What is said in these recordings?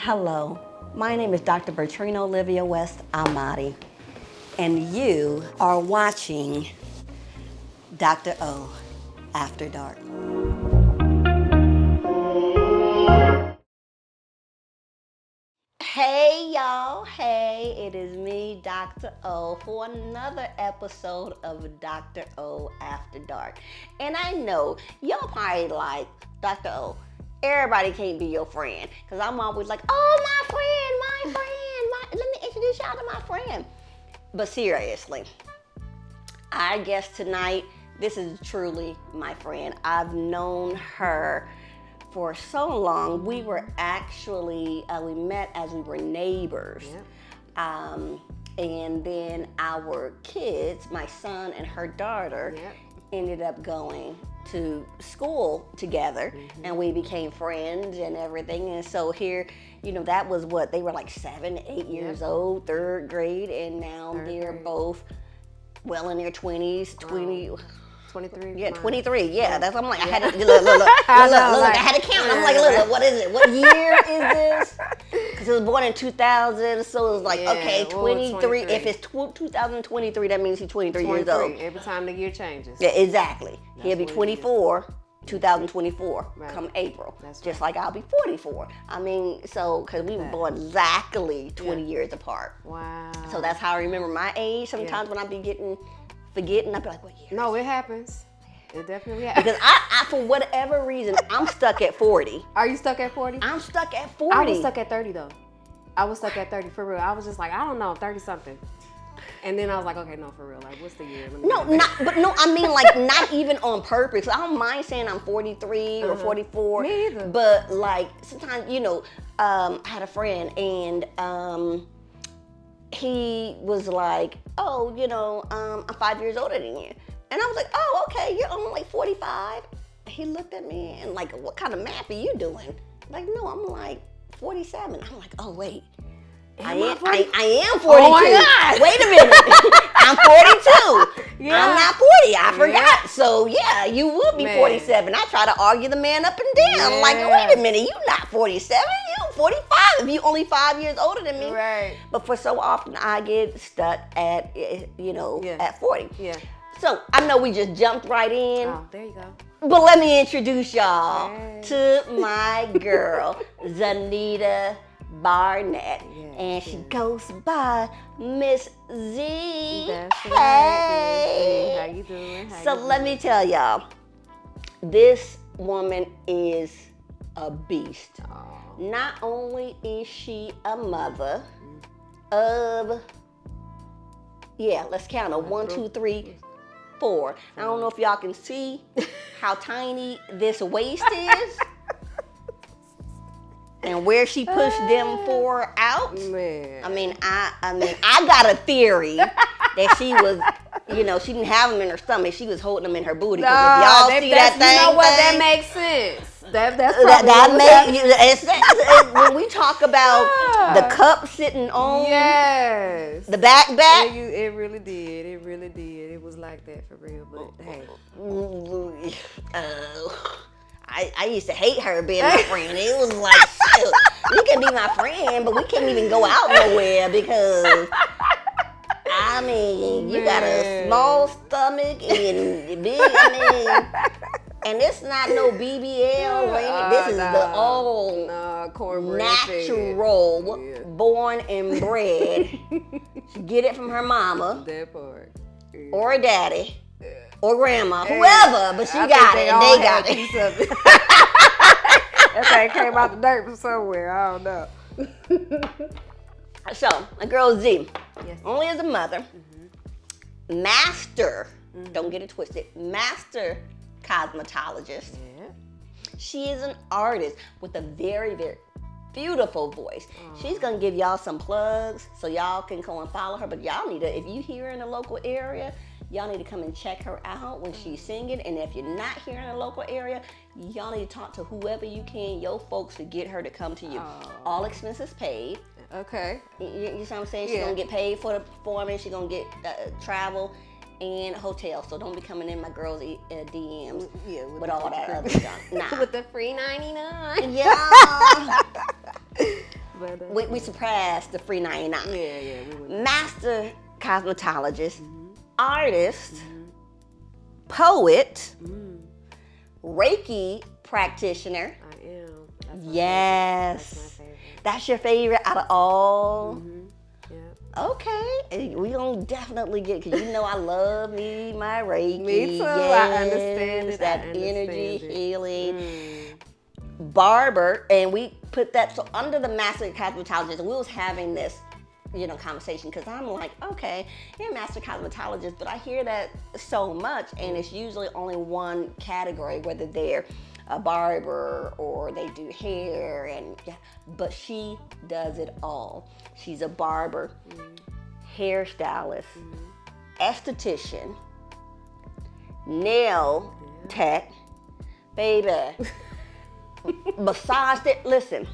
Hello, my name is Dr. Bertrina Olivia West Amati, and you are watching Dr.O After Dark. Hey y'all, hey, it is me, Dr. O, for another episode of Dr. O After Dark. And I know y'all probably like, Dr. O, everybody can't be your friend. Because I'm always like, oh, my friend, let me introduce y'all to my friend. But seriously, I guess tonight, this is truly my friend. I've known her for so long. We were actually, we met as we were neighbors. Yep. And then our kids, my son and her daughter, yep, ended up going to school together, and we became friends and everything. And so here, you know, that was what, they were like 7, 8 years old, third grade, and now they're both well in their 20s, 23. Yeah, 23. Yeah, that's. I'm like, I had to look. I had to count. I'm like, look, what is it? What year is this? Because it was born in 2000, so it was like, okay, 23. If it's 2023, that means he's 23 years old. Every time the year changes. Yeah, exactly. He'll be 24, 2024, come April. That's just like I'll be 44. I mean, so because we were born exactly 20 years apart. Wow. So that's how I remember my age. Sometimes when I be forgetting, I'd be like, what year? No, it happens. It definitely happens. Because I, for whatever reason, I'm stuck at 40. Are you stuck at 40? I'm stuck at 40. I was stuck at 30 though. I was stuck at 30 for real. I was just like, I don't know, 30 something. And then I was like, okay, no, for real. Like, what's the year? I mean, like, not even on purpose. I don't mind saying I'm 43 or 44. Me either. But like, sometimes, you know, I had a friend and he was like, oh, you know, I'm 5 years older than you. And I was like, oh, okay, you're only like 45. He looked at me and like, what kind of math are you doing? Like, no, I'm like 47. I'm like, oh, wait. I am 42. Oh my God. Wait a minute. I'm 42. Yeah. I'm not 40. I forgot. Yeah. So yeah, you would be 47. I try to argue the man up and down. Yeah. Like, wait a minute, you're not 47. You're 45. If you're only 5 years older than me. Right. But for so often, I get stuck at, you know, at 40. Yeah. So I know we just jumped right in. Oh, there you go. But let me introduce y'all to my girl, Zaneta Barnett, and she goes by Miss Z. That's hey. Right. How you doing? Let me tell y'all, this woman is a beast. Oh. Not only is she a mother of, let's count them, 1, 2, 3, 4. I don't know if y'all can see how tiny this waist is. And where she pushed them 4 out. Man. I mean, I got a theory that she was, you know, she didn't have them in her stomach. She was holding them in her booty. Because if y'all see that thing, you know what? That makes sense. When we talk about the cup sitting on the back. It really did. It really did. It was like that for real. But hey. I used to hate her being my friend. It was like, shit, you can be my friend, but we can't even go out nowhere because, I mean, you got a small stomach and big, and it's not no BBL or anything. This is the all natural, born and bred. She get it from her mama. That part. Or her daddy. Or grandma, whoever, but she got it, and they got it. That thing came out the dirt from somewhere, I don't know. So, my girl Z, only as a mother, master, don't get it twisted, master cosmetologist. Yeah. She is an artist with a very, very beautiful voice. She's gonna give y'all some plugs so y'all can go and follow her, but y'all need to, if you here in the local area, y'all need to come and check her out when she's singing. And if you're not here in the local area, y'all need to talk to whoever you can, your folks, to get her to come to you. All expenses paid. Okay. You know what I'm saying? She's gonna get paid for the performance. She's gonna get travel and hotel. So don't be coming in my girls' DMs with all that other stuff. Nah. With the free $99. Yeah. But we surpassed the free 99. Yeah, we would. Master cosmetologist, artist, poet, Reiki practitioner. I am. That's my Yes. favorite. That's my favorite. That's your favorite out of all? Yeah. Okay. We gonna definitely get, because you know I love me my Reiki. Me too. Yes, I understand it. that I understand energy it. healing. Barber, and we put that, so under the master cosmetologist, we was having this, conversation, because I'm like, okay, you're a master cosmetologist, but I hear that so much, and it's usually only one category, whether they're a barber or they do hair, but she does it all. She's a barber, hairstylist, esthetician, nail tech, baby. Massage it. Listen,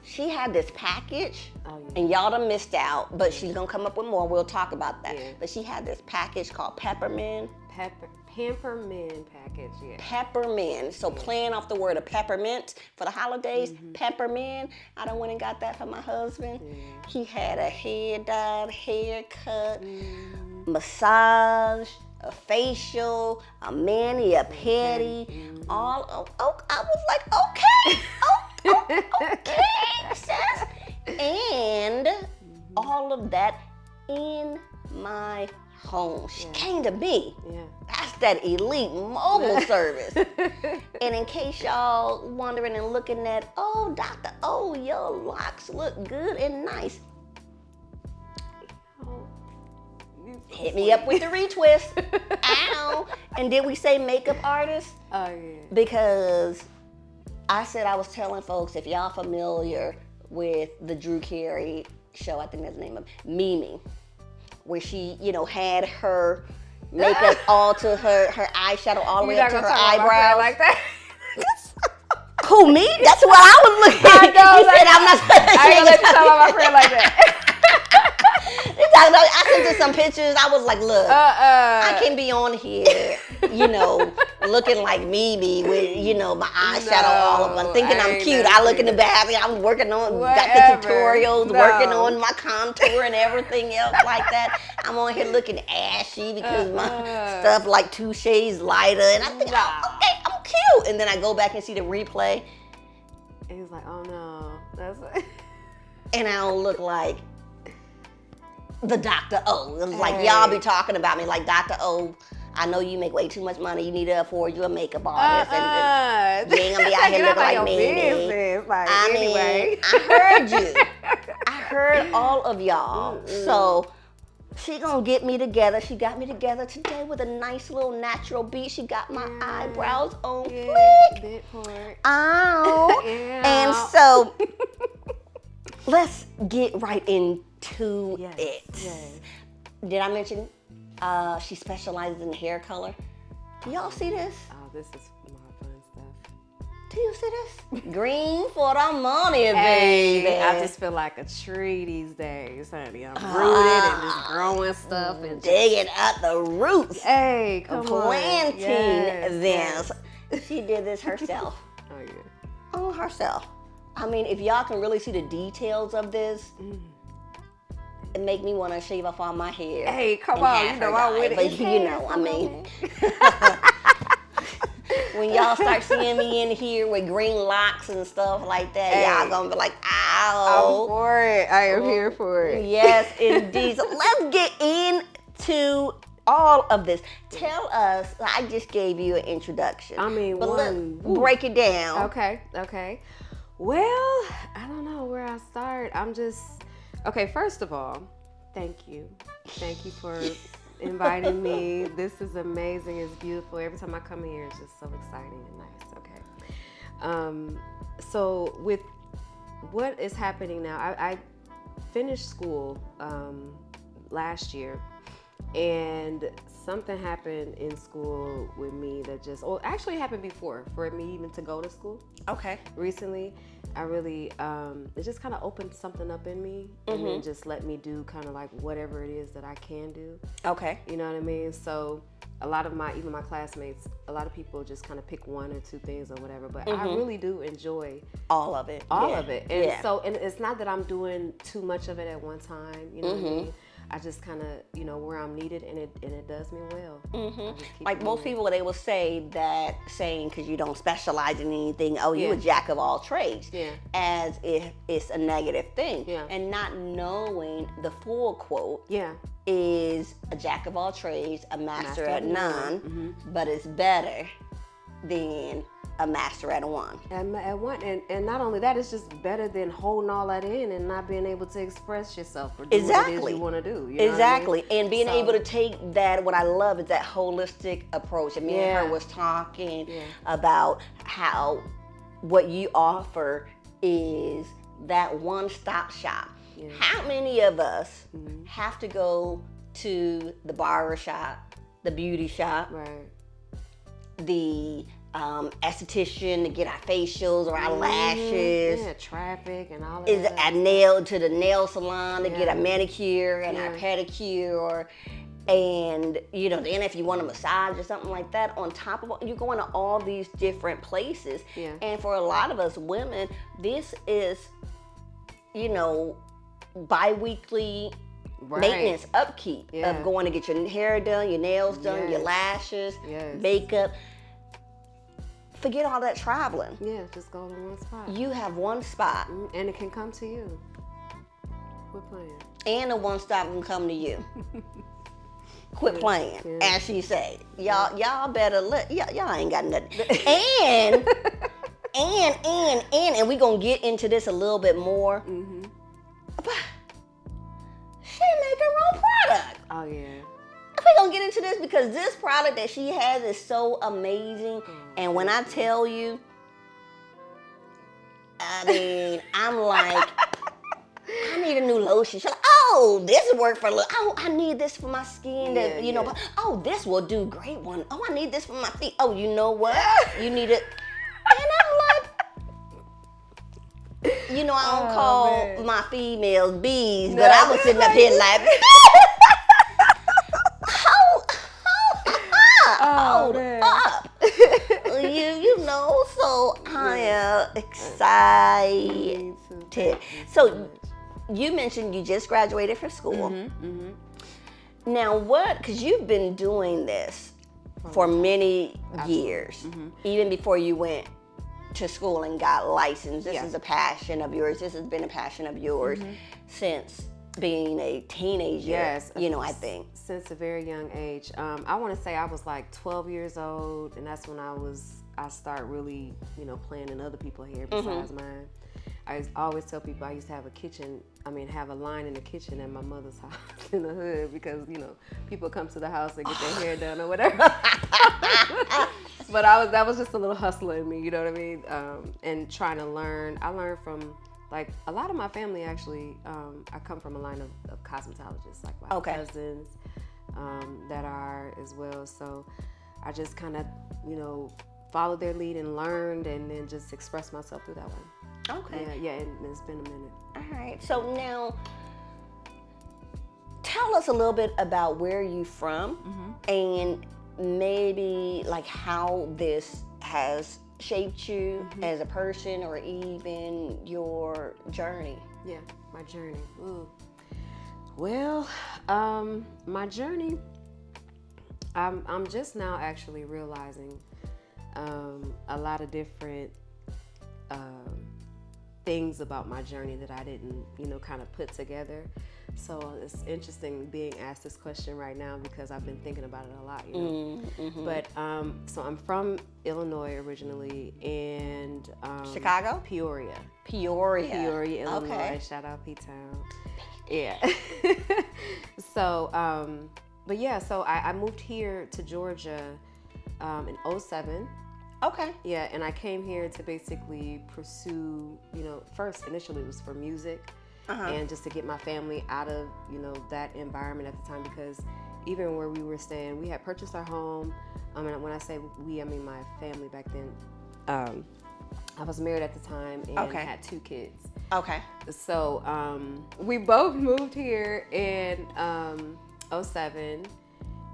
she had this package, and y'all done missed out, but she's gonna come up with more. We'll talk about that. Yeah. But she had this package called Peppermint. Pampermin package, yeah. Peppermint. So playing off the word of peppermint for the holidays, peppermint. I done went and got that for my husband. He had a hair dyed, haircut, massage, a facial, a mani, a pedi, all. I was like, okay, sis. And all of that in my home. She came to me. Yeah. That's that elite mobile service. And in case y'all wondering and looking at, Dr. O, your locks look good and nice. Hit me up with the retwist. Ow. And did we say makeup artist? Oh, yeah. Because I said I was telling folks, if y'all familiar with the Drew Carey show, I think that's the name of it, Mimi, where she, had her makeup all to her eyeshadow all the way up to her eyebrows. Like that. Who, me? That's what I was looking at. I know, You said I'm not I ain't gonna let you talk about my friend like that. I sent her some pictures. I was like, look, I can be on here, looking like Mimi with, my eyeshadow all up. I'm thinking I'm cute. I look in the bathroom. I'm working on, got the tutorials, working on my contour and everything else like that. I'm on here looking ashy because my stuff like 2 shades lighter. And I think, okay, I'm cute. And then I go back and see the replay. And he's like, oh no, that's. And I don't look like the Dr.O. It was like, y'all be talking about me like, Dr.O, I know you make way too much money. You need to afford you a makeup artist. And you ain't gonna be out here looking like me. Anyway. I heard you. I heard all of y'all. So she gonna get me together. She got me together today with a nice little natural beat. She got my eyebrows on flick. Ow. And so let's get right into it. Yes. Did I mention she specializes in hair color? Do y'all see this? Oh, this is my fun stuff. Do you see this? Green for the money, Hey, baby. I just feel like a tree these days, honey. I'm rooted and just growing stuff and digging at the roots. Hey, come planting on. this. She did this herself. Oh yeah. Oh, herself. I mean, if y'all can really see the details of this, it make me want to shave off all my hair. Hey, come on, you know I'm with it. But I mean, when y'all start seeing me in here with green locks and stuff like that, y'all gonna be like, ow. I'm for it. I am here for it. Yes, indeed. So let's get into all of this. Tell us, I just gave you an introduction. I mean, but let's break it down. Okay. Well, I don't know where I start. Okay, first of all, thank you. Thank you for inviting me. This is amazing. It's beautiful. Every time I come here, it's just so exciting and nice. Okay. So with what is happening now, I finished school last year, and something happened in school with me that actually happened before for me even to go to school. Okay. Recently, I really, it just kind of opened something up in me and then just let me do kind of like whatever it is that I can do. Okay. You know what I mean? So a lot of even my classmates, a lot of people just kind of pick one or two things or whatever, but Mm-hmm. I really do enjoy all of it. all Yeah. of it. And Yeah. so, and it's not that I'm doing too much of it at one time, you know what I Mm-hmm. mean? I just kind of, you know, where I'm needed, and it does me well. Mm-hmm. Just keep Like it most moving. people, they will say that saying because you don't specialize in anything, oh, you Yeah. a jack of all trades, Yeah. as if it's a negative thing. Yeah. And not knowing the full quote Yeah. is a jack of all trades, a master at none, Mm-hmm. but it's better than a master at one. And not only that, it's just better than holding all that in and not being able to express yourself or do what it Exactly. is you want to do. You know Exactly. what I mean? And being So- able to take that, what I love is that holistic approach. And me and Yeah. her was talking Yeah. about how what you offer is that one-stop shop. Yeah. How many of us have to go to the barber shop, the beauty shop, Right. the esthetician to get our facials or our lashes? Yeah, traffic and all of Is that. a nail to the nail salon to get Yeah. a manicure and Yeah. a pedicure, and you know, then if you want a massage or something like that, on top of what you're going to all these different places. Yeah. And for a lot of us women, this is, you know, bi-weekly Right. maintenance upkeep Yeah. of going to get your hair done, your nails done, your Yes. lashes, Yes. makeup. Forget all that traveling. Yeah, just go to one spot. You have one spot, And it can come to you. Quit playing. and the one stop can come to you. Quit playing, Yeah. as she say. Y'all better y'all ain't got nothing. And and we gonna get into this a little bit more. Mm-hmm. But she make her own product. Oh yeah. We're gonna get into this because this product that she has is so amazing. And when I tell you, I mean, I'm like, I need a new lotion. She's like, oh, this will work for oh, I need this for my skin. Yeah, You know, yeah. oh, this will do great one. Oh, I need this for my feet. Oh, you know what? You need it. And I'm like, you know, I don't Oh, call man. my females bees, No. but I was sitting up here like, hold man. up. You know, so I am excited. Me too. Thank you So you mentioned you just graduated from school. Mm-hmm. Now what, because you've been doing this for many years, even before you went to school and got licensed. This Yeah. is a passion of yours. This has been a passion of yours since being a teenager. Yes. You know, I think. Since a very young age. I want to say I was like 12 years old, and that's when I start really, you know, playing in other people's hair besides mine. I always tell people I used to have have a line in the kitchen at my mother's house in the hood because, you know, people come to the house and get their hair done or whatever. But that was just a little hustler in me, you know what I mean? And trying to learn. I learned from like a lot of my family actually. I come from a line of cosmetologists, like my cousins that are as well. So I just kind of, you know, followed their lead and learned, and then just expressed myself through that one. Okay. Yeah, and it's been a minute. All right. So now, tell us a little bit about where you from, and maybe like how this has shaped you as a person, or even your journey. Yeah, my journey. Ooh. Well, my journey. I'm just now actually realizing a lot of different things about my journey that I didn't, you know, kind of put together. So it's interesting being asked this question right now because I've been thinking about it a lot, you know. But so I'm from Illinois originally, and Chicago? Peoria, Peoria, Illinois. Okay. Shout out P-Town. Yeah. So, but yeah, so I moved here to Georgia in 2007. Okay. Yeah, and I came here to basically pursue, you know, first initially it was for music and just to get my family out of, you know, that environment at the time, because even where we were staying, we had purchased our home. And when I say we, I mean my family back then. I was married at the time and had 2 kids. Okay. So we both moved here in 2007,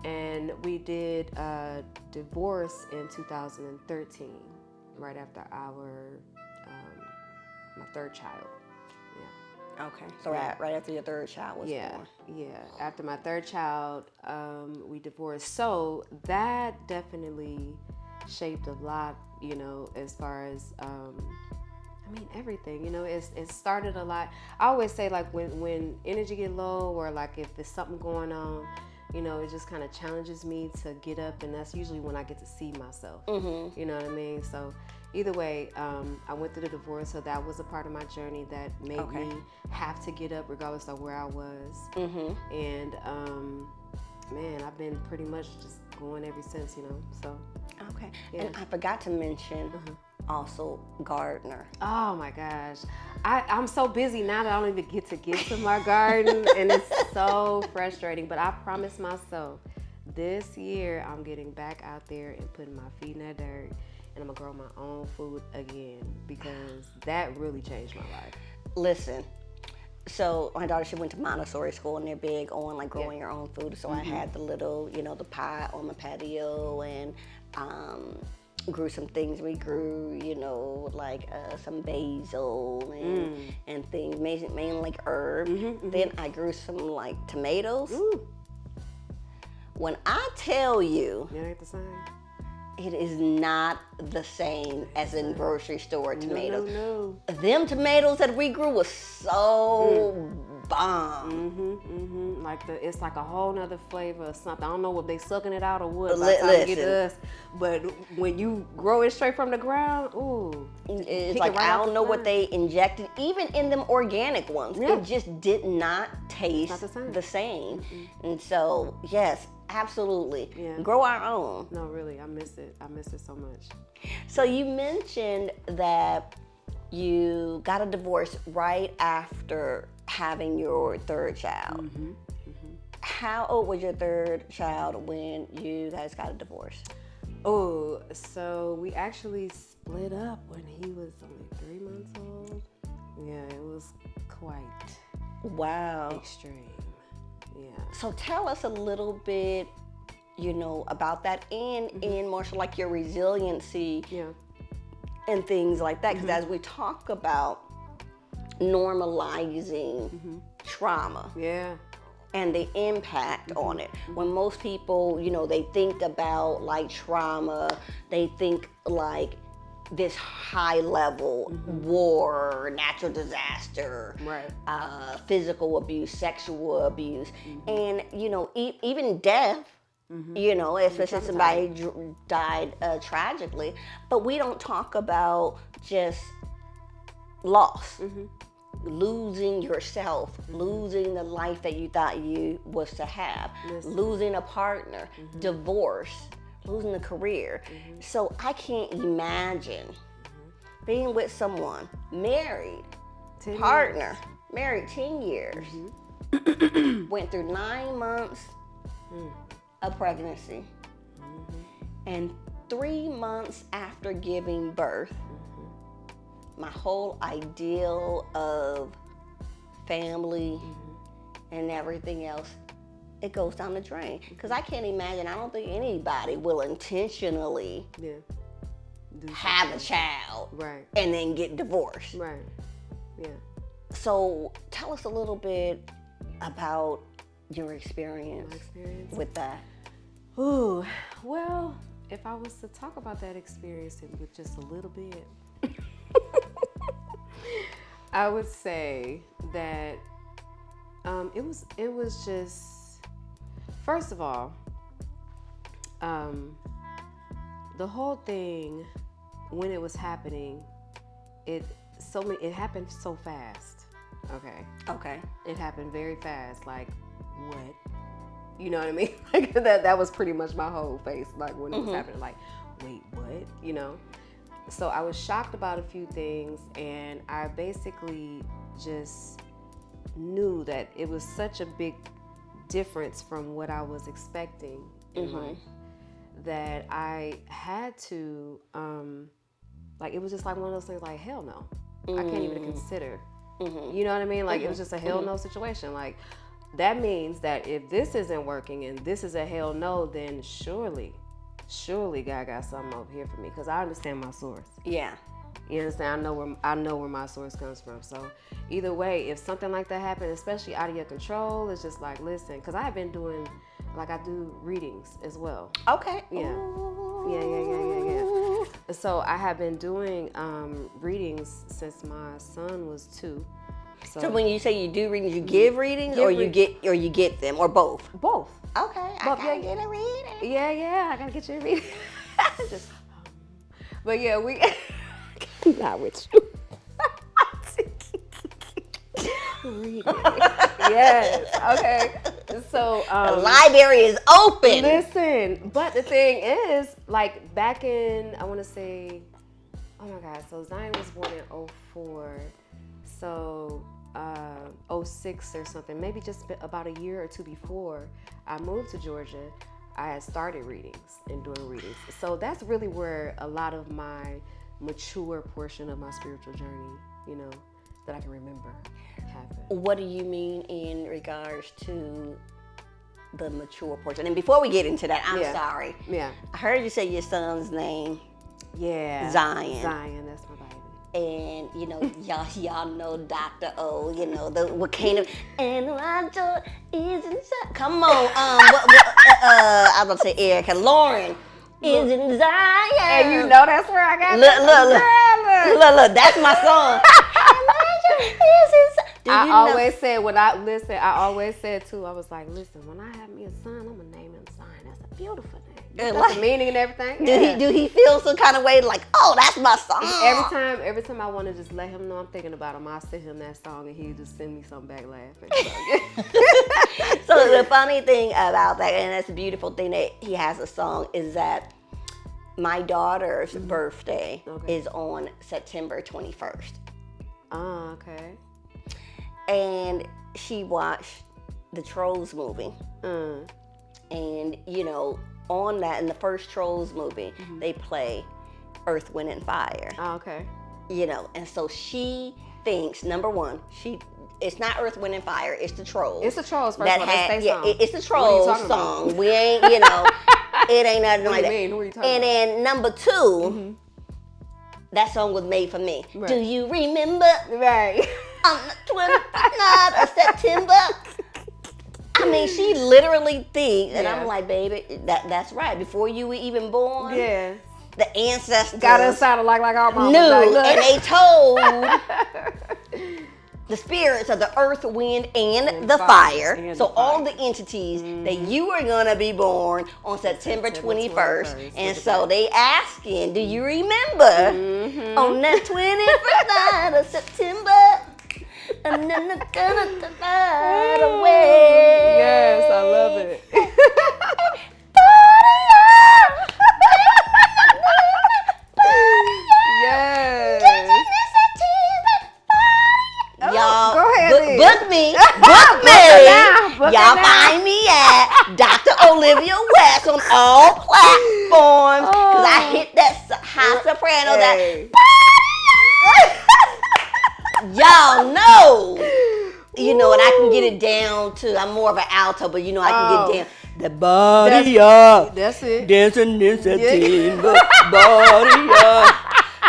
And we did a divorce in 2013, right after my third child. Yeah. Okay. So right after your third child was born. Yeah. After my third child, we divorced. So that definitely shaped a lot, as far as, everything, it started a lot. I always say, like, when energy get low, or like if there's something going on, it just kind of challenges me to get up, and that's usually when I get to see myself. You know what I mean? So either way, I went through the divorce, so that was a part of my journey that made me have to get up regardless of where I was. And man, I've been pretty much just going ever since, so. Okay. Yeah. And I forgot to mention also gardener. Oh my gosh. I'm so busy now that I don't even get to my garden, and it's so frustrating. But I promised myself this year I'm getting back out there and putting my feet in that dirt, and I'm gonna grow my own food again, because that really changed my life. Listen, so my daughter, she went to Montessori school, and they're big on like growing your own food. So I had the little, the pot on my patio, and grew some things. We grew, like some basil and things, mainly like herbs. Then I grew some like tomatoes. Ooh. When I tell you, It ain't the same. it is not the same as in grocery store tomatoes. No. Them tomatoes that we grew was so bomb. Like it's like a whole nother flavor or something. I don't know if they sucking it out or what by the time it get to us. But when you grow it straight from the ground, ooh. It's like, I don't know what they injected, even in them organic ones. Yeah. It just did not taste the same. And so, yes, absolutely. Yeah. Grow our own. No, really, I miss it. I miss it so much. So you mentioned that you got a divorce right after having your third child. How old was your third child when you guys got a divorce? Oh, so we actually split up when he was only 3 months old. Yeah, it was quite extreme. Yeah. So tell us a little bit, about that, and Marshall, like your resiliency and things like that. Because as we talk about normalizing trauma and the impact on it, when most people, they think about like trauma, they think like this high level war, natural disaster, physical abuse, sexual abuse, and even death. Especially if somebody died tragically, but we don't talk about just loss, losing yourself, losing the life that you thought you was to have, losing a partner, divorce, losing a career. So I can't imagine being with someone, married, partner, married 10 years, went through 9 months of pregnancy, and 3 months after giving birth, my whole ideal of family and everything else, it goes down the drain. Because I can't imagine, I don't think anybody will intentionally have a child and then get divorced. So tell us a little bit about your experience with that. Ooh, well, if I was to talk about that experience with just a little bit, I would say that it was just, first of all, the whole thing when it was happening, it happened so fast. Okay. It happened very fast. Like, what? You know what I mean? Like that was pretty much my whole face. Like when it was happening, like, wait, what? So I was shocked about a few things, and I basically just knew that it was such a big difference from what I was expecting in life that I had to, it was just like one of those things like, hell no. I can't even consider. You know what I mean? Like it was just a hell no situation. Like, that means that if this isn't working and this is a hell no, then surely God got something over here for me, because I understand my source. Yeah. You understand? I know where my source comes from. So either way, if something like that happens, especially out of your control, it's just like, listen, because I've been doing, like, I do readings as well. Okay. Yeah. Yeah. So I have been doing readings since my son was 2. So when you say you do readings, you give readings, or you get them, or both? Both. Okay, I gotta get a reading. Yeah, I gotta get you a reading. But yeah, we not with you. Reading. Yes. Okay. So the library is open. Listen, but the thing is, like, back in, I want to say, oh my God, so Zion was born in 2004. So 2006 or something, maybe just about a year or 2 before I moved to Georgia, I had started readings and doing readings. So that's really where a lot of my mature portion of my spiritual journey, you know, that I can remember happened. What do you mean in regards to the mature portion? And before we get into that, I'm sorry. Yeah. I heard you say your son's name. Yeah. Zion. Zion, that's my baby. And you know, y'all know Dr.O. You know what kind of and my joy is inside. Come on, I was gonna say Erica Lauren is in Zion. And you know that's where I got look, that's my song. And my joy is inside. I always said too, I was like, listen, when I have me a son, I'm gonna name him Zion. That's a beautiful name. That's the meaning and everything. Do he feel some kind of way like, oh, that's my song? Every time I want to just let him know I'm thinking about him, I'll send him that song and he just send me something back laughing. So the funny thing about that, and that's the beautiful thing that he has a song, is that my daughter's birthday is on September 21st. Oh, okay. And she watched the Trolls movie. And, you know, on that, in the first Trolls movie, they play Earth, Wind, and Fire. Oh, okay. You know, and so she thinks, number one, it's not Earth, Wind, and Fire, it's the Trolls. It's the Trolls, first of all, that's their song. It's the Trolls song. We ain't, you know, it ain't nothing like that. Who are you talking and then number 2, that song was made for me. Right. Do you remember? Right. On the 29th of September. I mean, she literally thinks, and I'm like, baby, that's right. Before you were even born, the ancestors got us sounded like our mama. Knew, and they told the spirits of the earth, wind, and the fire. And so the all fire. the entities that you were gonna be born on September 21st. And so they asking, do you remember on that 21st of September? And then it's gonna fade away. Yes, I love it. Yes. Y'all, go ahead, book me. Y'all find me at Dr. Olivia West on all platforms. Cause I hit that high soprano that. Y'all know, you know, and I can get it down to, I'm more of an alto, but you know, I can get down. The body up. That's it. Dancing in September. Body up.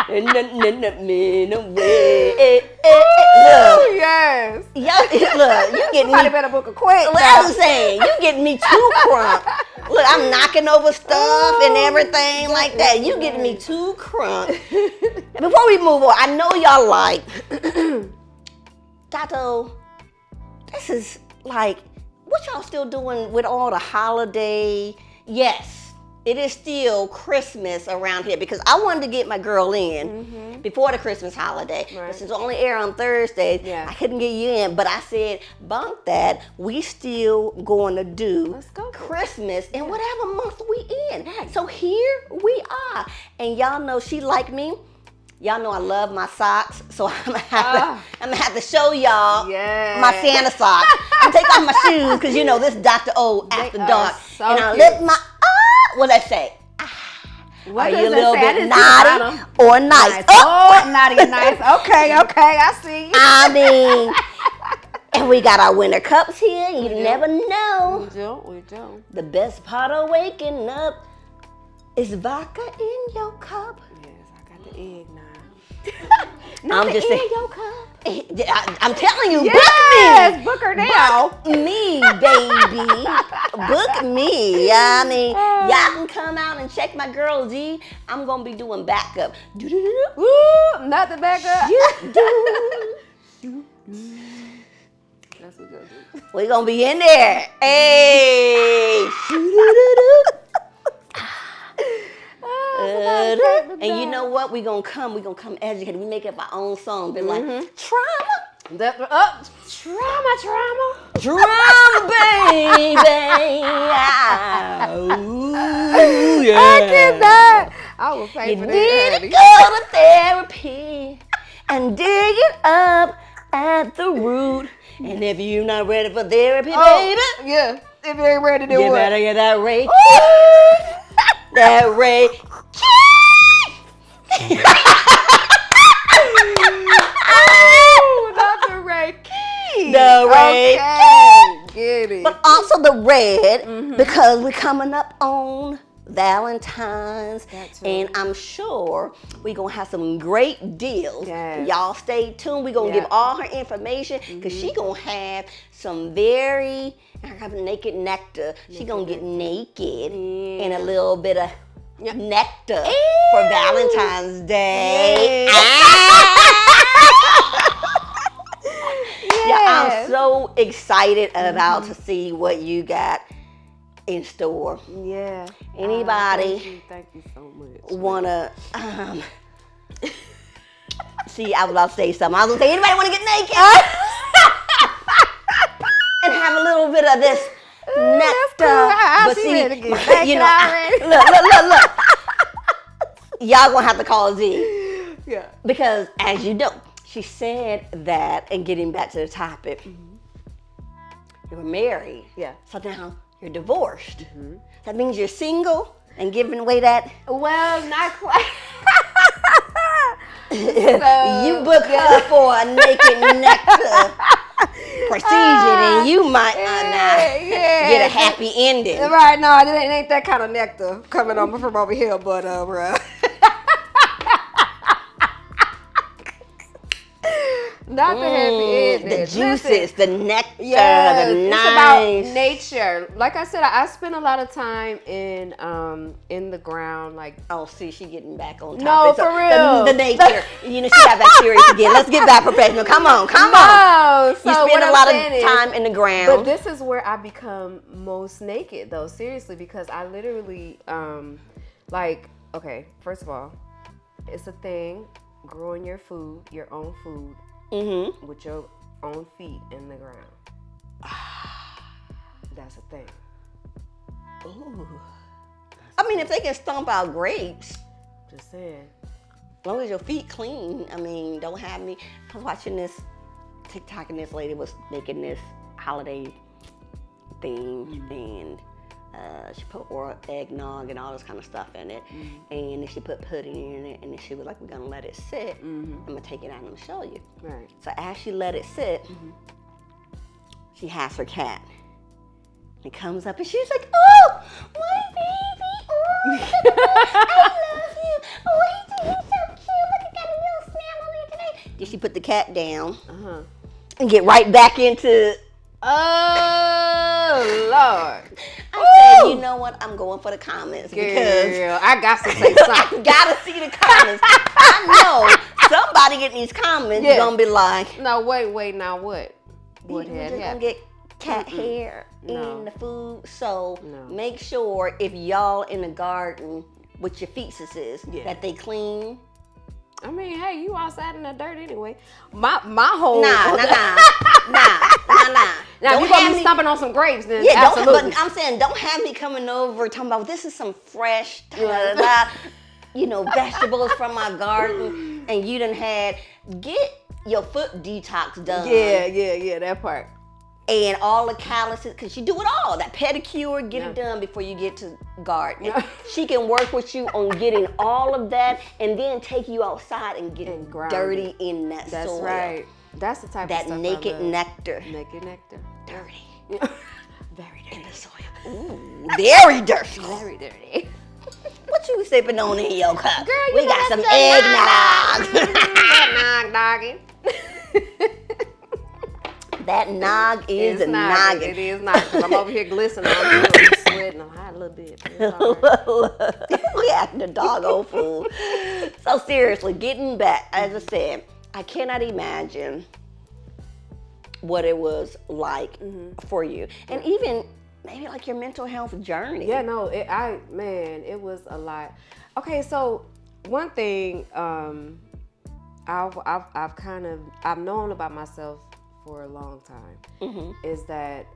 And then men away. Look. Yes. Look, you getting me. Somebody better book a quick. What I was saying, you getting me too crunk. Look, I'm knocking over stuff and everything like that. You getting me too crunk. Before we move on, I know y'all like, Dr.O, this is like, what y'all still doing with all the holiday? Yes, it is still Christmas around here because I wanted to get my girl in before the Christmas holiday. Right. But since it only air on Thursdays, I couldn't get you in. But I said, bunk that, we still going to do Christmas in whatever month we in. Right. So here we are. And y'all know she like me. Y'all know I love my socks, so I'm gonna have to show y'all my Santa socks. I'm taking off my shoes because you know this Dr.O after dark, so and I cute. lift my what I say. What Are does you a that little say? bit naughty or nice? Oh, naughty and nice. Okay, I see. I mean, And we got our winter cups here. You never know. We don't. The best part of waking up is vodka in your cup. Yes, I got the egg now. I'm just saying. Your cup. I'm telling you, Yes, book her now. Book me, baby. Book me. I mean, y'all can come out and check my girl Z. I'm gonna be doing backup. Woo, not the backup. That's what we're gonna do. We're gonna be in there. Hey. And you know what? We're gonna come educated. We make up our own song. Be like, trauma. Trauma. Drama, baby. Ooh, yeah. I cannot. I will pay You for need that, to honey. go to therapy and dig it up at the root. And if you're not ready for therapy, baby, Yeah. If you ain't ready to do you what? better get that Ray. That Ray. Not the Ray Key. The Ray. Okay. Get it. But also the red, because we're coming up on Valentine's, That's and right. I'm sure we're gonna have some great deals. Yes. Y'all stay tuned. We're gonna give Yeah. all her information, because she gonna have some very naked nectar. She gonna get naked in a little bit of nectar for Valentine's Day. Yeah, I'm so excited about to see what you got in store. Yeah. Anybody Thank you so much. wanna see, I was about to say something. I was gonna say, anybody wanna get naked? And have a little bit of this nectar. I see it again. Look. Y'all gonna have to call Z. Yeah. Because as you know, she said that, and getting back to the topic, you were married. Yeah. So now you're divorced. That means you're single and giving away that. Well, not quite. You book her for a naked nectar procedure, then you might not get a happy ending. Right, no, it ain't that kind of nectar coming on from over here, but bruh. Not the happy ending. The juices, the nectar, Yeah, the it's nice. about nature. Like I said, I spend a lot of time in the ground, like. Oh, see, she getting back on No, topic. for real. The nature. You know, she got back serious again. Let's get back professional. Come on. So You spend a lot of time in the ground. But this is where I become most naked, though. Seriously, because I literally, okay, first of all, it's a thing. Growing your food, your own food, with your own feet in the ground. That's a thing. Ooh. I mean, if they can stomp out grapes, Just saying. as long as your feet clean. I mean, don't have me. I was watching this TikTok, and this lady was making this holiday thing, and she put eggnog and all this kind of stuff in it, and then she put pudding in it, and then she was like, we're gonna let it sit. I'm gonna take it out and I'm gonna show you. Right. So as she let it sit, she has her cat. It comes up and she's like, oh, my baby, oh, I love you. Oh, he's so cute. Look, I got a little snail on there today. Then she put the cat down and get right back into. Oh, Lord. I said, you know what? I'm going for the comments because Girl, I got to say something. I gotta see the comments. I know somebody getting these comments is gonna be like, No, wait, now what? What you're had just gonna happened? get cat hair No. in the food. So No. make sure if y'all in the garden with your fetuses that they clean. I mean, hey, you outside in the dirt anyway. My whole Nah. Now Don't you gonna have be me- stomping on some grapes, then Yeah, absolutely. but I'm saying don't have me coming over talking about this is some fresh, vegetables from my garden, and you done get your foot detox done. Yeah, that part. And all the calluses, because you do it all. That pedicure, get it done before you get to garden. Yeah. She can work with you on getting all of that, and then take you outside and get And ground dirty in that That's soil. right. That's the type that of stuff naked I love. nectar. Naked nectar. Dirty. Very In dirty. the soil. Ooh, very dirty. Very dirty. What you sipping on in your cup? Girl, you we know got some that's eggnog. That nog doggy. That nog is It's a noggin. noggin. It is not. I'm over here glistening. I'm sweating. I'm hot a little bit. But it's all right. We acting a doggo fool. So seriously, getting back, as I said, I cannot imagine what it was like for you, and even maybe like your mental health journey. Yeah, no, it was a lot. Okay, so one thing I've known about myself for a long time is that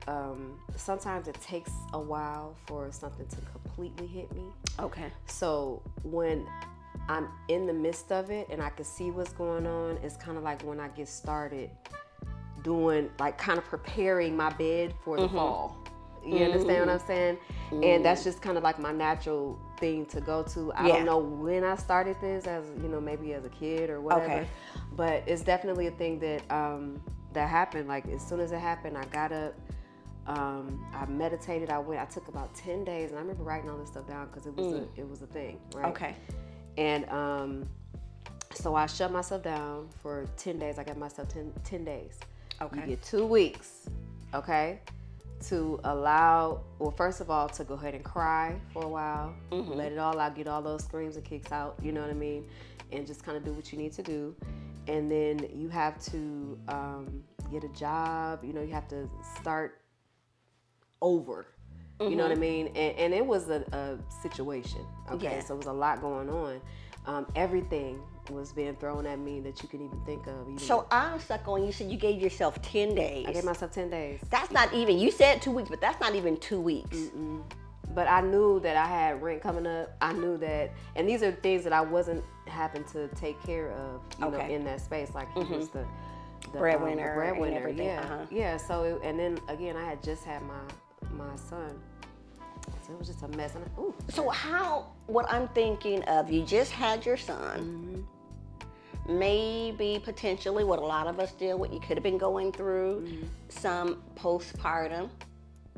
sometimes it takes a while for something to completely hit me. Okay. So when I'm in the midst of it and I can see what's going on, it's kind of like when I get started doing, like, kind of preparing my bed for the fall. You understand what I'm saying? And that's just kind of like my natural thing to go to. I don't know when I started this, as you know, maybe as a kid or whatever. Okay. But it's definitely a thing that that happened. Like, as soon as it happened, I got up. I meditated. I took about 10 days, and I remember writing all this stuff down because it was a thing, right? Okay. And so I shut myself down for 10 days. I got myself 10 days. Okay. You get 2 weeks, okay, to allow, well, first of all, to go ahead and cry for a while, let it all out, get all those screams and kicks out, you know what I mean, and just kind of do what you need to do. And then you have to get a job, you know, you have to start over, you know what I mean? And it was a situation, okay? Yeah. So it was a lot going on. Everything was being thrown at me that you can even think of. So I'm stuck on, you said you gave yourself 10 days. I gave myself 10 days. That's not even, you said 2 weeks, but that's not even 2 weeks. But I knew that I had rent coming up. I knew that, and these are things that I wasn't having to take care of, you know, in that space. Like he was the breadwinner and breadwinner. everything. Yeah, yeah. So and then again, I had just had my son, so it was just a mess. And So what I'm thinking of, you just had your son. Maybe potentially what a lot of us deal with, you could have been going through some postpartum.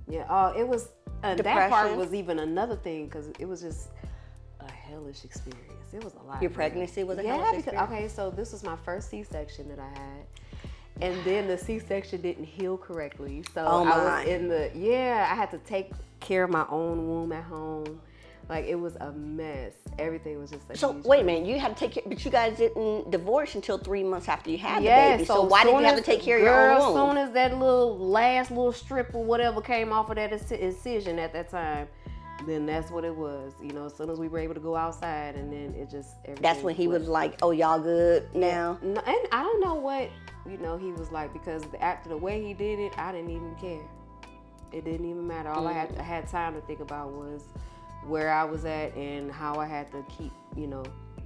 Yeah. It was. That part Depression. was even another thing because it was just a hellish experience. It was a lot. Your pregnancy was a hellish because, experience? okay, so this was my first C-section that I had. And then the C-section didn't heal correctly. So I was I had to take care of my own womb at home. Like, it was a mess. Everything was just So huge wait a mess. minute, you had to take care, but you guys didn't divorce until 3 months after you had the Yeah, baby. So why did you have to take care of your Girl, own as womb? soon as that last little strip or whatever came off of that incision at that time, then that's what it was. You know, as soon as we were able to go outside, and then it just everything. That's when he went. was like, "Oh, y'all good now?" No, and I don't know what he was like, because after the way he did it, I didn't even care. It didn't even matter. All I had time to think about was where I was at and how I had to keep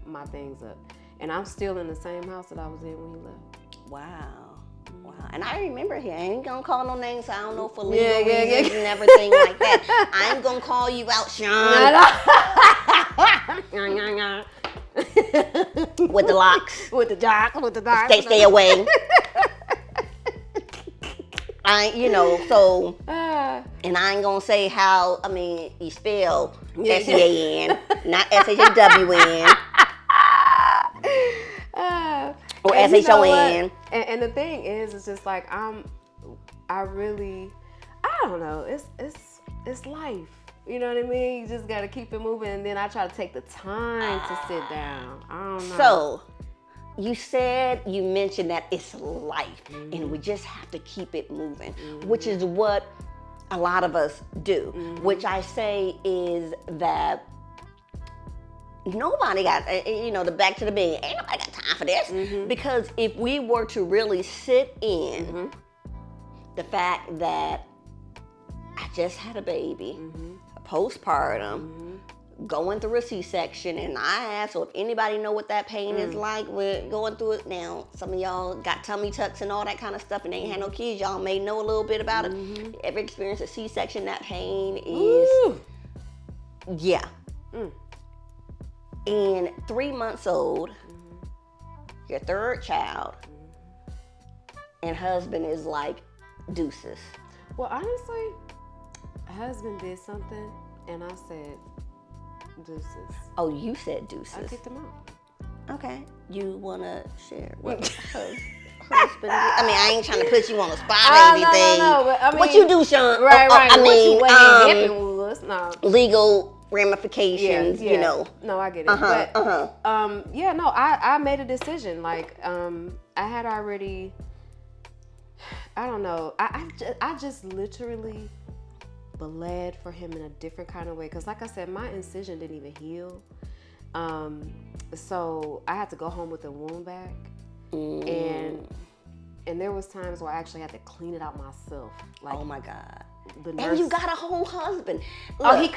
my things up. And I'm still in the same house that I was in when he left. Wow. And I remember I ain't gonna call no names, so I don't know for legal Yeah. reasons and everything like that. I ain't gonna call you out, Sean. With the locks. With the docs. Stay away. So, and I ain't gonna say how, you spell S-E-A-N, not S-H-A-W-N. Or S-H-O-N. And the thing is, it's just like, I don't know, it's life. You know what I mean? You just gotta keep it moving, and then I try to take the time to sit down. I don't know. So, you mentioned that it's life, and we just have to keep it moving, which is what a lot of us do, which I say is that nobody got, the back to the bed, ain't nobody got time for this, because if we were to really sit in the fact that I just had a baby, postpartum, going through a C-section, and I asked, so if anybody know what that pain is like, we're going through it now. Some of y'all got tummy tucks and all that kind of stuff, and they ain't had no kids. Y'all may know a little bit about it. Ever experienced a C-section? That pain is, yeah. And 3 months old, your third child, and husband is like deuces? Well, honestly, husband did something, and I said deuces. Oh, you said I deuces. kicked him out. Okay. You want to share what husband did? I mean, I ain't trying to put you on the spot or anything. No, but I mean, what you do, Sean? Right. I mean, what happened was no. legal ramifications, Yeah. you know. No, I get it. But yeah, no, I made a decision. Like, I had already. I don't know. I just literally bled for him in a different kind of way. Cause like I said, my incision didn't even heal. So I had to go home with the wound back, and there was times where I actually had to clean it out myself. Like, oh my God. The nurse, and you got a whole husband. Look, he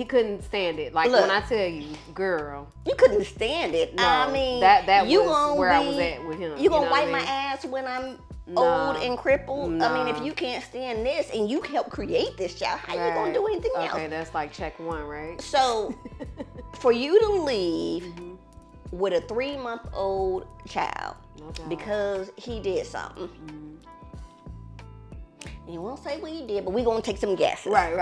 couldn't stand it. Like, when I tell you, girl, you couldn't stand it. No, I mean, that you was where I was at with him. You gonna wipe my ass when I'm old and crippled? No. I mean, if you can't stand this and you helped create this child, how you gonna do anything else? Okay, that's like check one, right? So, for you to leave with a 3-month-old child because he did something. And you won't say what he did, but we're gonna take some guesses. Right.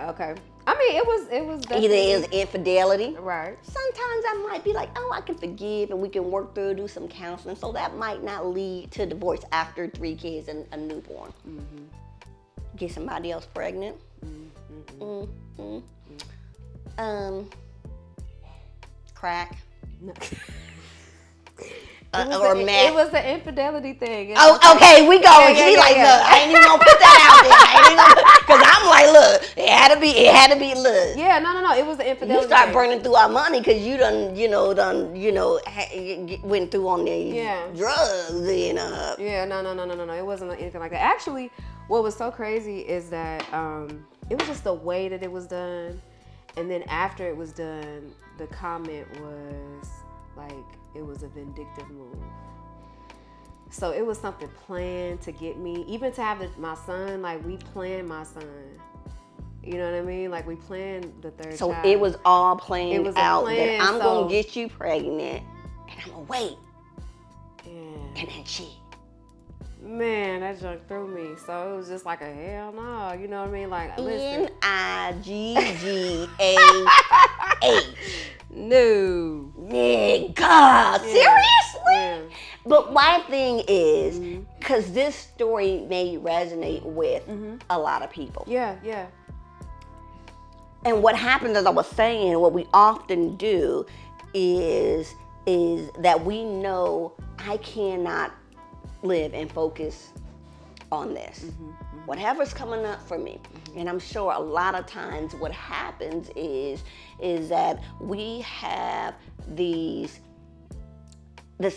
Okay. I mean, it was either it was infidelity. Right. Sometimes I might be like, oh, I can forgive and we can work through, do some counseling. So that might not lead to divorce after 3 kids and a newborn. Get somebody else pregnant. Crack. No. It was the infidelity thing. Okay, we go. She like, look, I ain't even gonna put that out there. Because I'm like, look, it had to be, look. Yeah, no, it was the infidelity. You start burning through our money because you went through on the drugs, Yeah, no, it wasn't anything like that. Actually, what was so crazy is that it was just the way that it was done, and then after it was done, the comment was like, it was a vindictive move. So it was something planned to get me, even to have my son. Like, we planned my son. You know what I mean? Like, we planned the third so child. It was all planned it was out. Plan, that I'm gonna get you pregnant, and I'm gonna wait. Yeah. And then she. Man, that junk threw me. So it was just like a hell no. You know what I mean? Like, listen. Niggah. No. Nigga, seriously? Yeah. But my thing is, because this story may resonate with a lot of people. Yeah. And what happens, as I was saying, what we often do is that we know I cannot live and focus on this. Whatever's coming up for me. And I'm sure a lot of times what happens is that we have this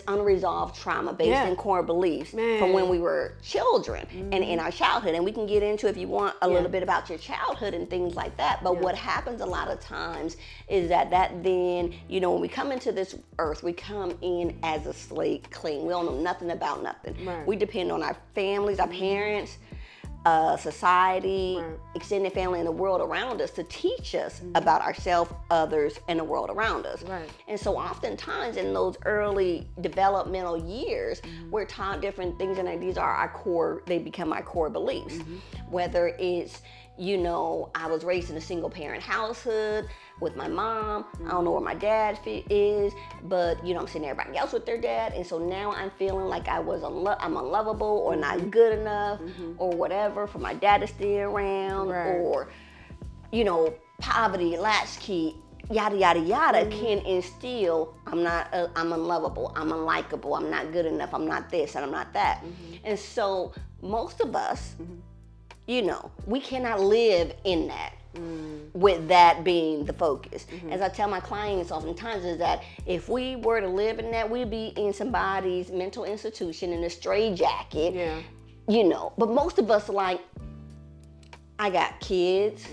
unresolved trauma based in core beliefs from when we were children and in our childhood. And we can get into, if you want, a little bit about your childhood and things like that. But what happens a lot of times is that then, when we come into this earth, we come in as a slate clean. We don't know nothing about nothing. Right. We depend on our families, our parents, society, extended family, and the world around us to teach us about ourselves, others, and the world around us. Right. And so oftentimes in those early developmental years, we're taught different things, and these are our core, they become our core beliefs. Whether it's, I was raised in a single parent household with my mom. I don't know where my dad is, but I'm seeing everybody else with their dad, and so now I'm feeling like I'm unlovable or not good enough or whatever for my dad to stay around, or poverty, latchkey, yada yada yada can instill I'm unlovable, I'm unlikable, I'm not good enough, I'm not this and I'm not that. And so most of us, we cannot live in that. With that being the focus. As I tell my clients oftentimes is that if we were to live in that, we'd be in somebody's mental institution in a straitjacket, but most of us are like, I got kids,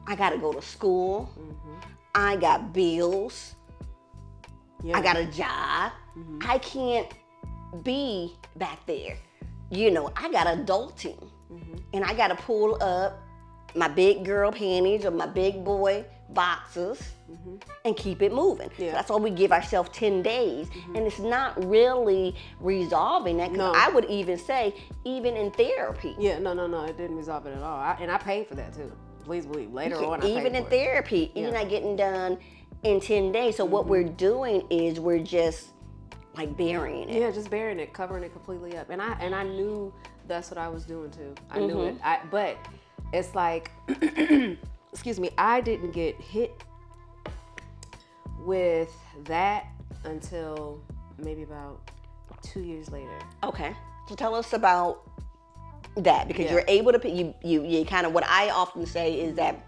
I gotta go to school, I got bills, I got a job, I can't be back there. I got adulting, and I gotta pull up my big girl panties or my big boy boxes and keep it moving. Yeah. So that's why we give ourselves 10 days. And it's not really resolving that. Because I would even say, even in therapy. Yeah, no, it didn't resolve it at all. And I paid for that too. Please believe. Later on, I paid even in for therapy, you're not getting done in 10 days. So what we're doing is we're just like burying it. Yeah, just burying it, covering it completely up. And I knew that's what I was doing too. I knew it. But it's like, excuse me, I didn't get hit with that until maybe about 2 years later. Okay. So tell us about that, because you're able to you kind of, what I often say is that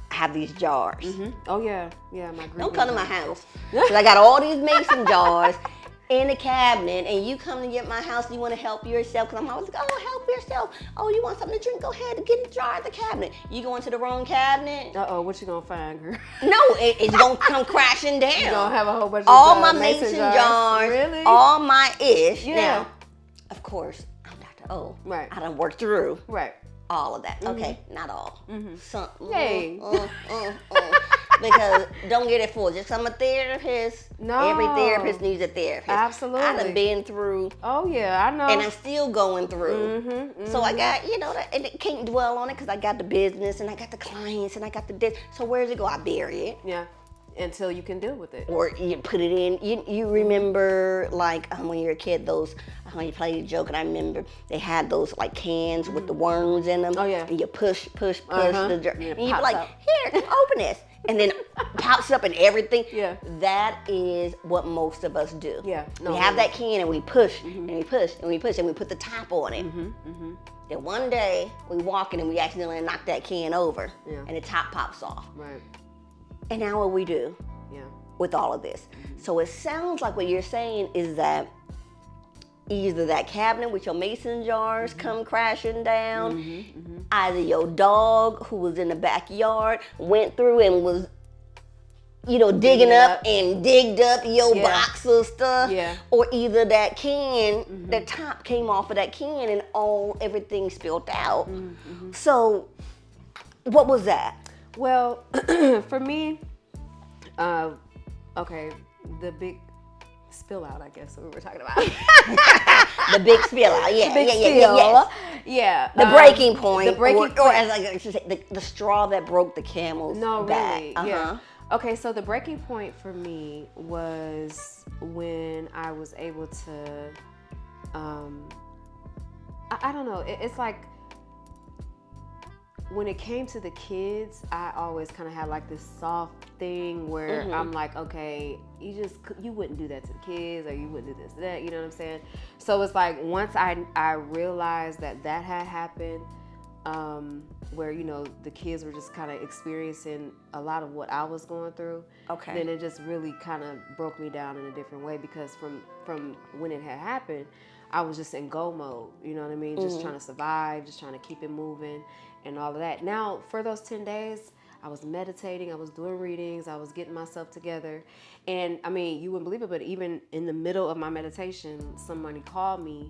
I have these jars. Oh yeah, my Don't come to my house, because I got all these mason jars in the cabinet, and you come to get my house, you want to help yourself, because I'm always like, oh, help yourself. Oh, you want something to drink? Go ahead and get a jar in the cabinet. You go into the wrong cabinet. What you gonna find, girl? No, it's gonna come crashing down. You gonna have a whole bunch of all my mason jars, really? all my ish. Yeah. Now, of course, I'm Dr.O. Right. I done worked through all of that. Okay, not all. Some. Yay. Because don't get it full. Just 'cause I'm a therapist. No. Every therapist needs a therapist. Absolutely. I done been through. Oh yeah, I know. And I'm still going through. So I got, and it can't dwell on it because I got the business and I got the clients and I got the this. So where's it go? I bury it. Yeah. Until you can deal with it. Or you put it in. You remember, like, when you were a kid, those, when you played a joke, and I remember they had those like cans with the worms in them. Oh yeah. And you push the jar. Yeah, and you'd be like, up. here, come open this. And then pops up and everything. Yeah. That is what most of us do. Yeah. We have that can and we push and we push and we push and we put the top on it. Then one day we walk in and we accidentally knock that can over. Yeah. And the top pops off. Right. And now what we do Yeah. with all of this. So it sounds like what you're saying is that either that cabinet with your mason jars come crashing down, either your dog who was in the backyard went through and was, digging up and digged up your box of stuff, or either that can, the top came off of that can and everything spilled out. So what was that? Well, for me, the big spill out, I guess, what we were talking about. The big spill out, yeah. Yeah. The breaking point. The breaking or as I should say, the straw that broke the camel's back. Really, yeah. Okay, so the breaking point for me was when I was able to, I don't know, it's like, when it came to the kids, I always kind of had like this soft thing where I'm like, okay, you wouldn't do that to the kids, or you wouldn't do this, that, you know what I'm saying? So it's like, once I realized that had happened, where, the kids were just kind of experiencing a lot of what I was going through, then it just really kind of broke me down in a different way, because from when it had happened, I was just in go mode, you know what I mean? Just trying to survive, just trying to keep it moving and all of that. Now, for those 10 days, I was meditating, I was doing readings, I was getting myself together. And I mean, you wouldn't believe it, but even in the middle of my meditation, somebody called me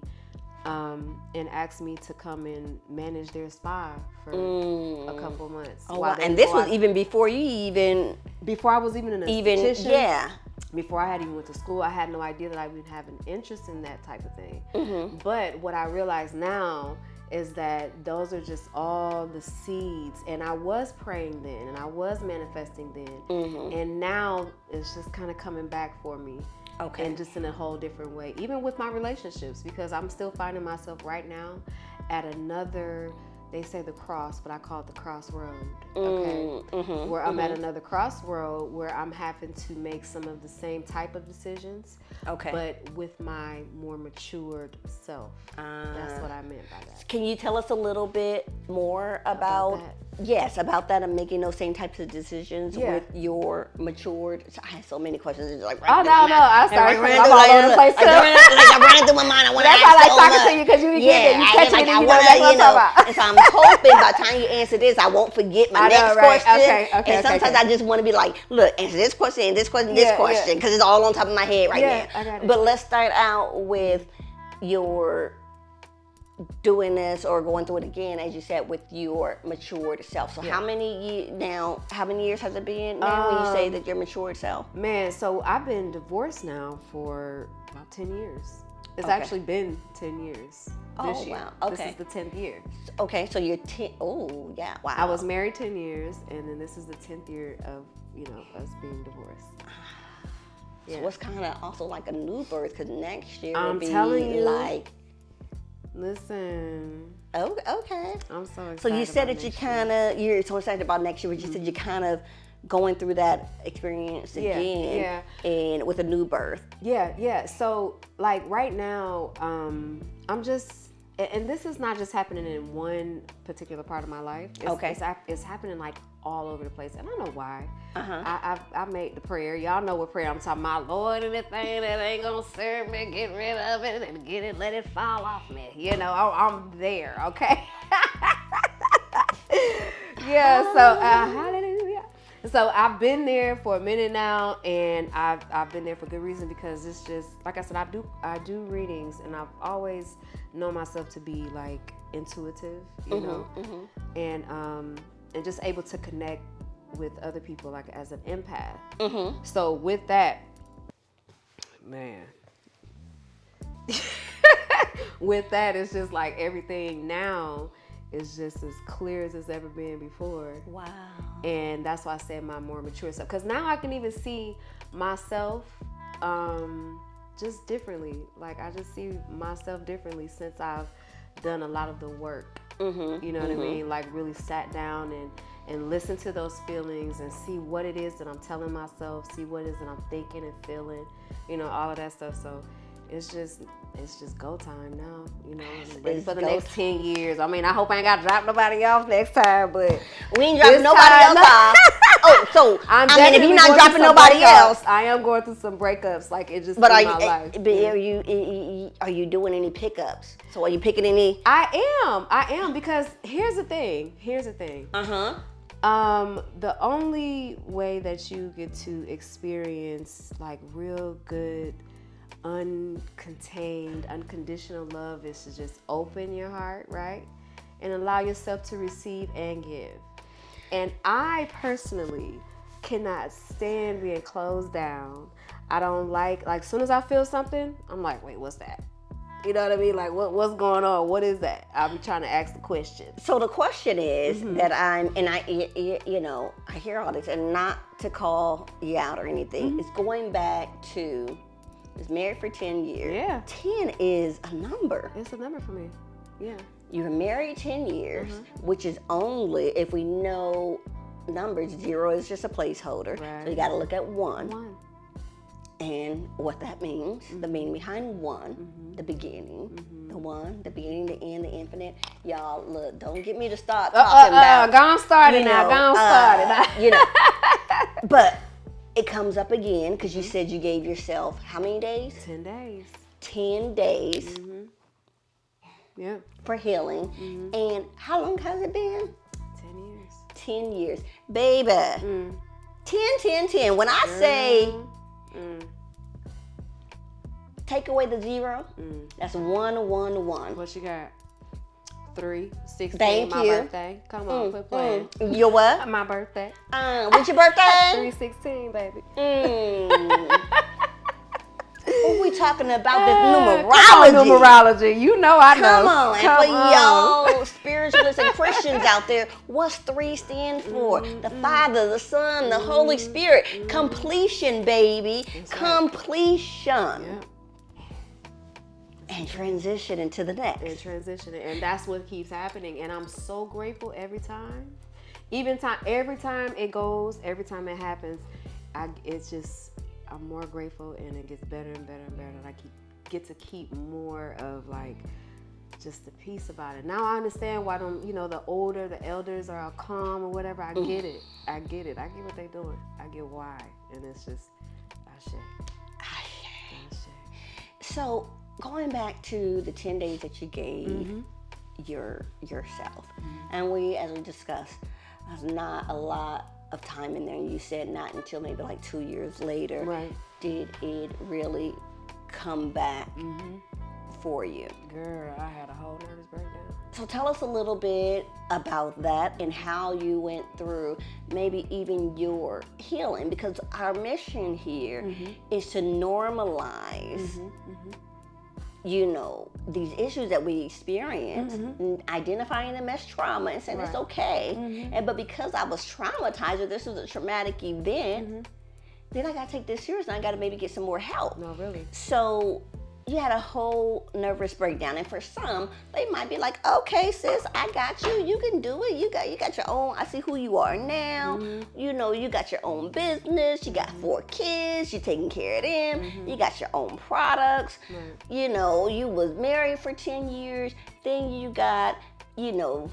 and asked me to come and manage their spa for a couple months. Oh, wow. And this was even before before I was even an esthetician. Yeah. Before I had even went to school, I had no idea that I would have an interest in that type of thing. But what I realize now is that those are just all the seeds. And I was praying then, and I was manifesting then. And now it's just kind of coming back for me. And just in a whole different way. Even with my relationships, because I'm still finding myself right now at another, they say the cross, but I call it the crossroad, where I'm at another crossroad where I'm having to make some of the same type of decisions, but with my more matured self. That's what I meant by that. Can you tell us a little bit more about that? Yes, about that and making those same types of decisions with your matured. I had so many questions. It's like, I started all over the place too. I ran through my mind. I want to ask That's why I like so talking much. to you, because you get it. You catch it, and you know that's that's what I'm talking about. And so I'm hoping by the time you answer this, I won't forget my next question. And sometimes I just want to be like, look, answer this question, and this question, this question, because it's all on top of my head right now. I got it. But let's start out with your doing this or going through it again, as you said, with your matured self. So how many years has it been now when you say that you're matured self? Man, so I've been divorced now for about 10 years. It's actually been 10 years this year. Wow. Okay. This is the 10th year. Okay, so you're 10. Oh, yeah. Wow. I was married 10 years, and then this is the 10th year of, us being divorced. Yeah. So it's kind of also like a new birth, because next year I'm will be telling you, like. Listen. Oh, okay. I'm so excited. So you said that you're so excited about next year, but you said you're kind of going through that experience again, and with a new birth. Yeah. So like right now, I'm just, and this is not just happening in one particular part of my life. It's happening like all over the place, and I don't know why. I made the prayer. Y'all know what prayer I'm talking about. Lord, anything that ain't gonna serve me, get rid of it and let it fall off me. I'm there. Okay. Yeah. So hallelujah. So I've been there for a minute now, and I've been there for good reason, because it's just like I said, I do readings, and I've always known myself to be like intuitive, and just able to connect with other people like as an empath. So with that, man, with that, it's just like everything now is just as clear as it's ever been before. Wow. And that's why I said my more mature self, because now I can even see myself just differently. Like I just see myself differently since I've done a lot of the work. You know what I mean? Like really sat down and listened to those feelings and see what it is that I'm telling myself, see what it is that I'm thinking and feeling, all of that stuff. So it's just go time now, I'm ready for the next 10 years. I mean, I hope I ain't got to drop nobody off next time, but we ain't dropping nobody else off. Oh, so if you're not dropping nobody else, I am going through some breakups. Like it just. But in my life. Are you doing any pickups? So are you picking any? I am because here's the thing. The only way that you get to experience like real good, uncontained, unconditional love is to just open your heart, right? And allow yourself to receive and give. And I personally cannot stand being closed down. I don't like as soon as I feel something, I'm like, wait, what's that? You know what I mean? Like, what's going on? What is that? I'm trying to ask the question. So the question is that I hear all this, and not to call you out or anything. It's going back to, was married for 10 years. Yeah. 10 is a number. It's a number for me. Yeah. You were married 10 years, which is only, if we know numbers, 0 is just a placeholder. Right. So you got to look at 1. And what that means, the meaning behind 1, the beginning, the 1, the beginning, the end, the infinite. Y'all, look, don't get me to start talking about. Go on, start it now. Go on, start it. But it comes up again because you said you gave yourself how many days? 10 days. 10 days. Yeah. For healing. And how long has it been? 10 years. 10 years. Baby. 10. When I say take away the 0, that's 1, 1, 1. What you got? 3, 16, Thank my you. birthday. Come on, quit playing. Your what? My birthday. What's your birthday? 3/16, baby. What we talking about? This numerology. Numerology. You know I know. Come on. And for y'all spiritualists and Christians out there, what's 3 stand for? The Father, the Son, the Holy Spirit. Completion, baby. Completion. Yeah. And transition into the next. And that's what keeps happening. And I'm so grateful every time. Every time it goes, every time it happens, I'm more grateful, and it gets better and better and better. And I get to keep more of like just the peace about it. Now I understand why the elders are all calm or whatever. I get it. I get what they're doing. I get why. And it's just Ashe. So going back to the 10 days that you gave yourself, and as we discussed, there's not a lot of time in there, and you said not until maybe like 2 years later did it really come back for you? Girl, I had a whole nervous breakdown. So tell us a little bit about that and how you went through maybe even your healing, because our mission here is to normalize you know, these issues that we experience, and identifying them as trauma and saying it's okay. And but because I was traumatized, or this was a traumatic event, then I gotta take this serious and I gotta maybe get some more help. No, really. So you had a whole nervous breakdown, and for some, they might be like, "Okay, sis, I got you. You can do it. You got your own. I see who you are now. You know, you got your own business. You got 4 kids. You're taking care of them. You got your own products. You know, you was married for 10 years. Then you got, you know,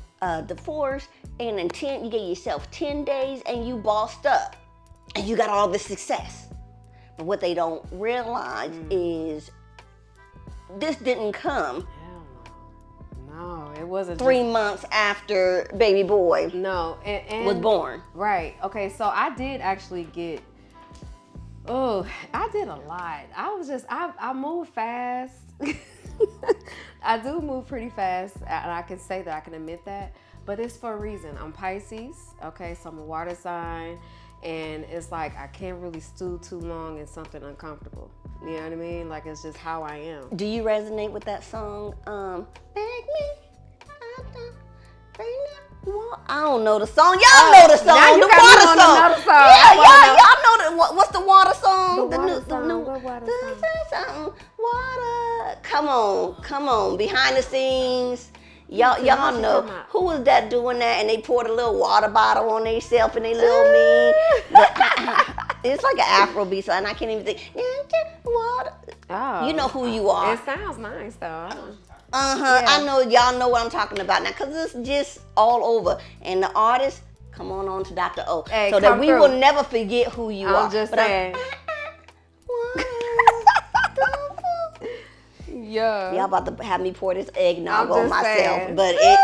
divorce, and in 10, you gave yourself 10 days, and you bossed up, and you got all this success. But what they don't realize is this didn't come. No, it wasn't 3 months after baby boy was born. Right. Okay, so I did actually get, I did a lot. I move fast. I do move pretty fast, and I can say that, I can admit that, but it's for a reason. I'm Pisces, okay, so I'm a water sign, and it's like I can't really stew too long in something uncomfortable. You know what I mean? Like, it's just how I am. Do you resonate with that song? Beg me, I don't know the song. Y'all know the song. Now you the got water me on song. another song. Yeah, y'all know the what's the water song? The new water song. Water. Come on. Behind the scenes. Y'all What know you talking about? who was that doing that, and they poured a little water bottle on themselves and they little me. It's like an Afro beat, so and I can't even think. Water. Oh. You know who you are. It sounds nice though. Yeah. I know y'all know what I'm talking about now, because it's just all over. And the artist, come on to Dr.O. Hey, so that we through. will never forget who you are. I'm just But saying. Yeah. Y'all about to have me pour this eggnog I'm on just myself, saying. but it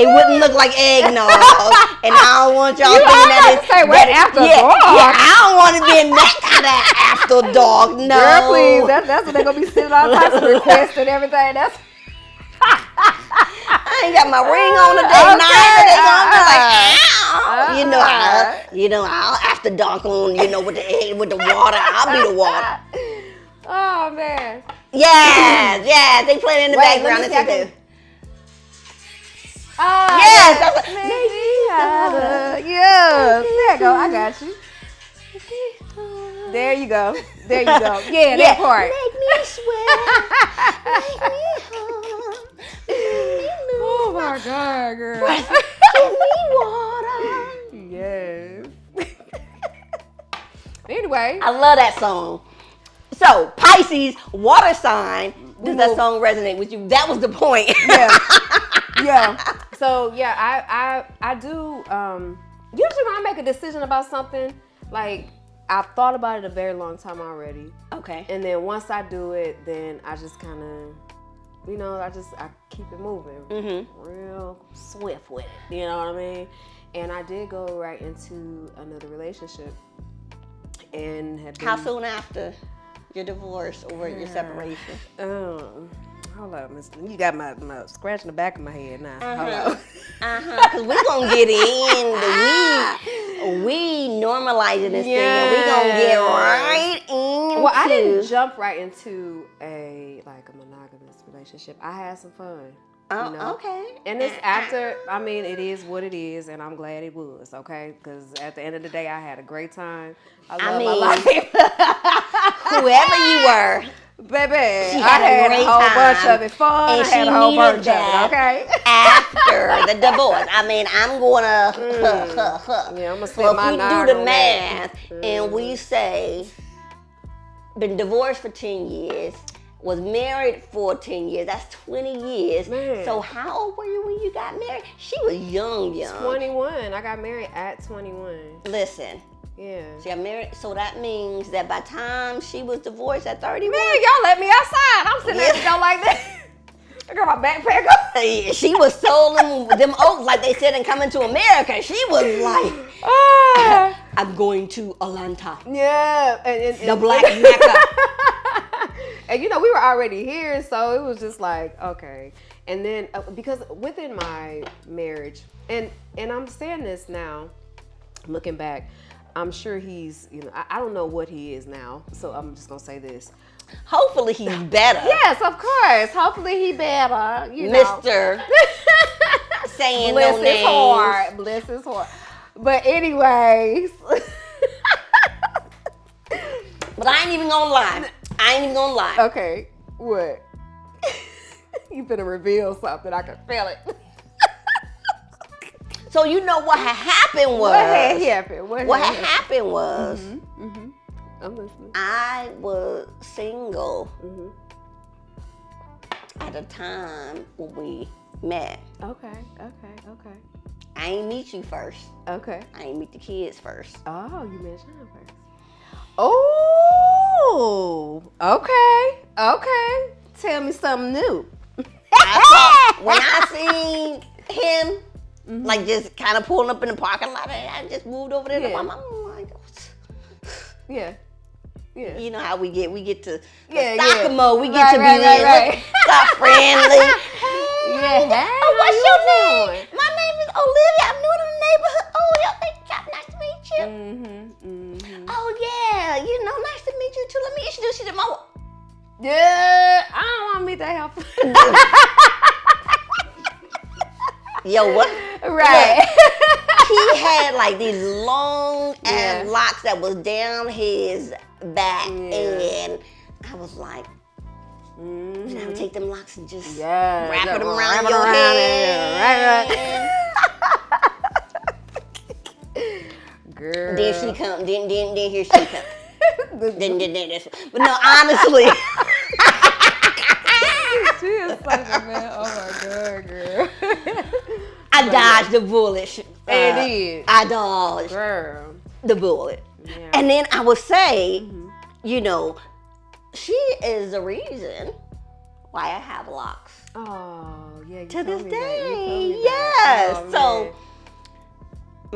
wouldn't look like eggnog, and I don't want y'all thinking that it's after yeah, dark. yeah, I don't want to be in that kind of after dark. No, Girl, please. That's what they're gonna be sending all types of requests and everything. That's I ain't got my ring on today. They gonna be like, I'll after dark on, with the egg, with the water. I'll be the water. Oh man. Yes, they playing in the background. Let me see, I can- Yes, that's what. Yes, there you go. I got you. There you go. Yeah, that part. Make me sweat. Make me hum. Oh my God, girl. Give me water. Yes. Anyway. I love that song. So, Pisces, water sign, does that song resonate with you? That was the point. Yeah. So, yeah, I do, usually when I make a decision about something, like, I've thought about it a very long time already. Okay. And then once I do it, then I just kind of, I keep it moving real swift with it. You know what I mean? And I did go right into another relationship. And had been, How soon after your divorce or your separation? Hold up, mister. You got my scratch in the back of my head now. Hold up. Because we're going to get in. We normalizing this thing, and we're going to get right into. Well, I didn't jump right into a monogamous relationship. I had some fun. Okay. And it's after, it is what it is, and I'm glad it was, okay? Because at the end of the day, I had a great time. I love my life. Whoever you were. Baby, She I had a whole bunch of it fun. And I had a whole bunch of it, okay? After the divorce. I'm going to... Yeah, I'm going to spend my if we nine do the on math, that. and we say, been divorced for 10 years, was married for 10 years, that's 20 years. Man. So how old were you when you got married? She was young. 21. I got married at 21. Listen. Yeah. She got married, so that means that by the time she was divorced at 31. Man, y'all let me outside. I'm sitting there still like this. I got my backpack up. She was sold them oats like they said in Coming to America. She was like, I'm going to Atlanta. Yeah. And the Black Mecca. And we were already here, so it was just like, okay. And then because within my marriage, and I'm saying this now, looking back, I'm sure he's, I don't know what he is now, so I'm just gonna say this. Hopefully he's better. Yes, of course. Hopefully he better. Mr. saying Bless no his names. heart. Bless his heart. But anyways. But I ain't even gonna lie. Okay. What? You finna reveal something. I can feel it. So you know what had happened was. What had happened? What had happened was. Mm-hmm. I'm listening. I was single Mm-hmm. at the time when we met. Okay. I ain't meet you first. Okay. I ain't meet the kids first. Oh, you met Sean first. Oh, okay. Tell me something new. When I seen him, like just kind of pulling up in the parking lot, and I just moved over there to my mom. I'm like, Yeah. you know how we get to Yeah, stalker mode. We get Right, to be right. stop friendly. Yeah. Oh, what's your name? My name is Olivia. I'm new in the neighborhood. Oh, nice to meet you. Oh yeah, nice to meet you too. Let me introduce you to my. Yeah, I don't want to meet that helper. Yo, what? Right. Look, he had like these long ass locks that was down his back, and I was like, take them locks and just wrap it around your head. Girl. Then she come. Then here she come. then this. But no, honestly. She is fucking, man. Oh my God, girl. I dodged the bullet. Indeed. I dodged the bullet. Yeah. And then I would say, she is the reason why I have locks. Oh, yeah. To this day. Yes. Oh, so,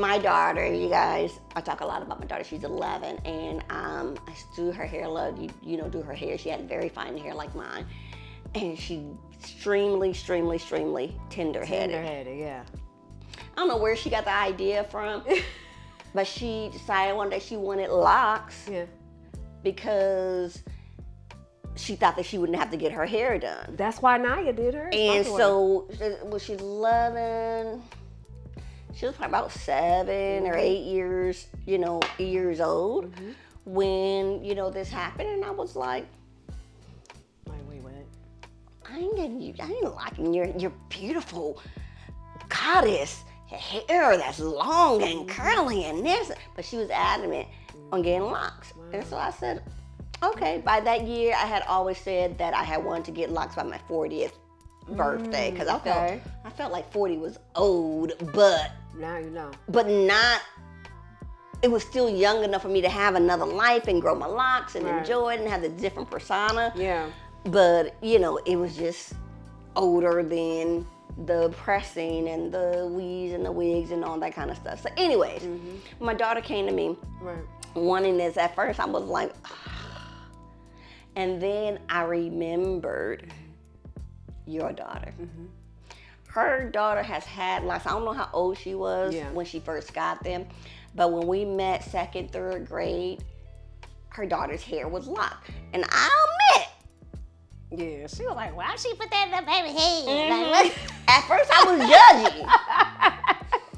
my daughter, you guys, I talk a lot about my daughter. She's 11, and I do her hair, do her hair. She had very fine hair like mine. And she extremely tender-headed. Tender-headed, yeah. I don't know where she got the idea from, but she decided one day she wanted locks because she thought that she wouldn't have to get her hair done. That's why Naya did her. And so, when she's 11, she was probably about 7 or 8 years, years old when, this happened. And I was like, wait, what? I ain't liking your beautiful goddess hair that's long and curly and this. But she was adamant on getting locks. Wow. And so I said, okay. By that year, I had always said that I had wanted to get locks by my 40th birthday because I felt like 40 was old, but now you know. But not. It was still young enough for me to have another life and grow my locks and enjoy it and have a different persona. Yeah. But it was just older than the pressing and the weaves and the wigs and all that kind of stuff. So anyways, my daughter came to me wanting this. At first I was like, and then I remembered your daughter. Her daughter has had locks. I don't know how old she was when she first got them, but when we met 2nd, 3rd grade, her daughter's hair was locked. And I'll admit, yeah, she was like, why she put that in her baby head? Like, at first I was judgy.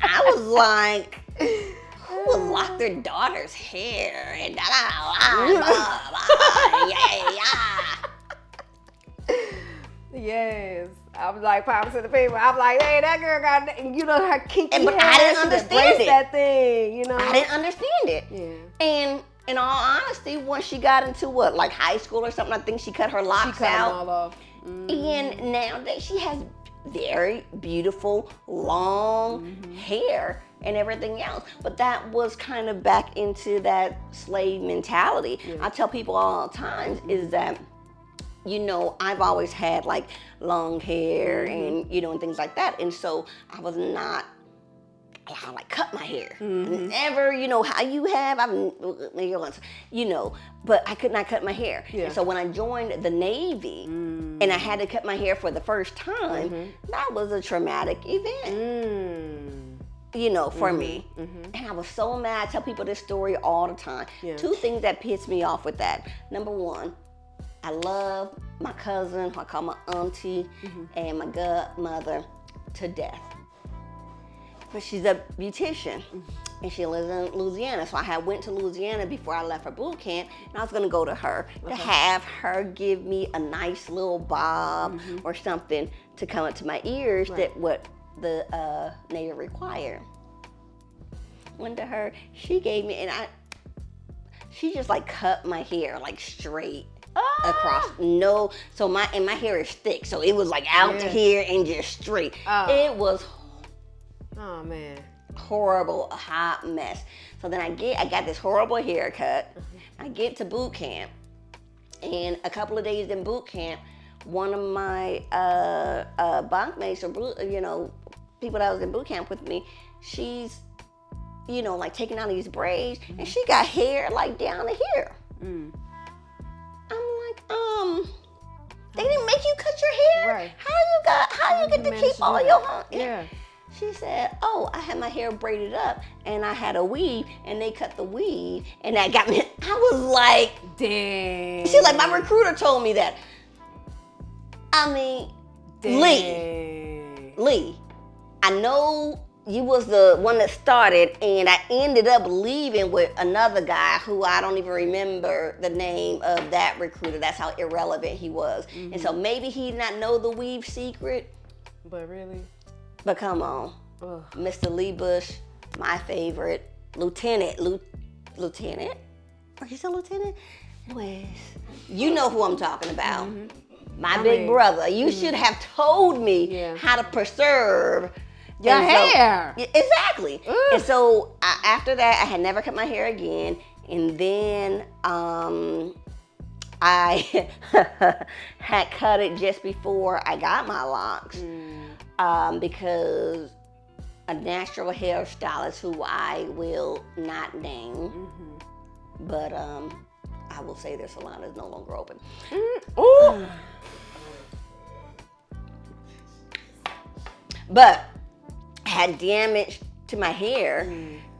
I was like, who would lock their daughter's hair? And Yes. I was like, pops to the people. I'm like, hey, that girl got, her kinky hair. But I didn't understand it. That thing, I didn't understand it. Yeah. And in all honesty, once she got into like high school or something, I think she cut her locks out. She cut them all off. And nowadays she has very beautiful, long hair and everything else. But that was kind of back into that slave mentality. Yeah. I tell people all the time is that, I've always had like long hair and, and things like that. And so I was not I like cut my hair. Never, you know, how you have, you know, but I could not cut my hair. Yeah. And so when I joined the Navy and I had to cut my hair for the first time, that was a traumatic event. You know, for me. And I was so mad. I tell people this story all the time. Yeah. 2 things that pissed me off with that. Number 1, I love my cousin, who I call my auntie, and my godmother to death. But she's a beautician, and she lives in Louisiana. So I had went to Louisiana before I left for boot camp, and I was gonna go to her to have her give me a nice little bob or something to come up to my ears that what the Navy required. Went to her, she gave me, and she just like cut my hair like straight across. No, so my hair is thick, so it was like out to here and just straight. It was horrible, a hot mess. So then I got this horrible haircut. I get to boot camp, and a couple of days in boot camp, one of my bunkmates, or you know, people that was in boot camp with me, she's, you know, like taking out these braids, and she got hair like down to here. I'm like, they didn't make you cut your hair? Right. How you get to keep all your hair? Yeah. She said, oh, I had my hair braided up, and I had a weave, and they cut the weave, and that got me. I was like, dang. She like, my recruiter told me that. I mean, dang. Lee, I know you was the one that started, and I ended up leaving with another guy who I don't even remember the name of that recruiter. That's how irrelevant he was. And so maybe he did not know the weave secret. But really? But come on, Mr. Lee Bush, my favorite, Lieutenant? Are you still Lieutenant? Anyways, you know who I'm talking about. My big brother. You should have told me how to preserve your hair. Exactly. And so after that, I had never cut my hair again. And then I had cut it just before I got my locks. Because a natural hairstylist who I will not name, but I will say their salon is no longer open. But I had damage to my hair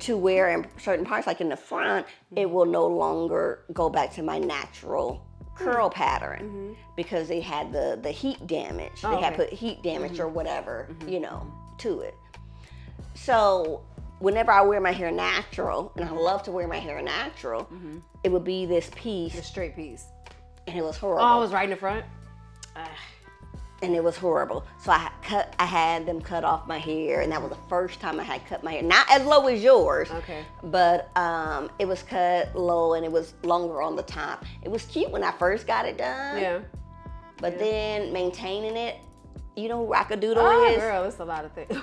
to where in certain parts, like in the front, it will no longer go back to my natural curl pattern because they had the heat damage. They had put heat damage or whatever, you know, to it. So whenever I wear my hair natural, and I love to wear my hair natural, it would be this piece. The straight piece. And it was horrible. Oh, it was right in the front? And it was horrible. So I had them cut off my hair, and that was the first time I had cut my hair. Not as low as yours, but it was cut low and it was longer on the top. It was cute when I first got it done. Yeah. But then maintaining it, you know who Rockadoodle is? Girl, it's a lot of things.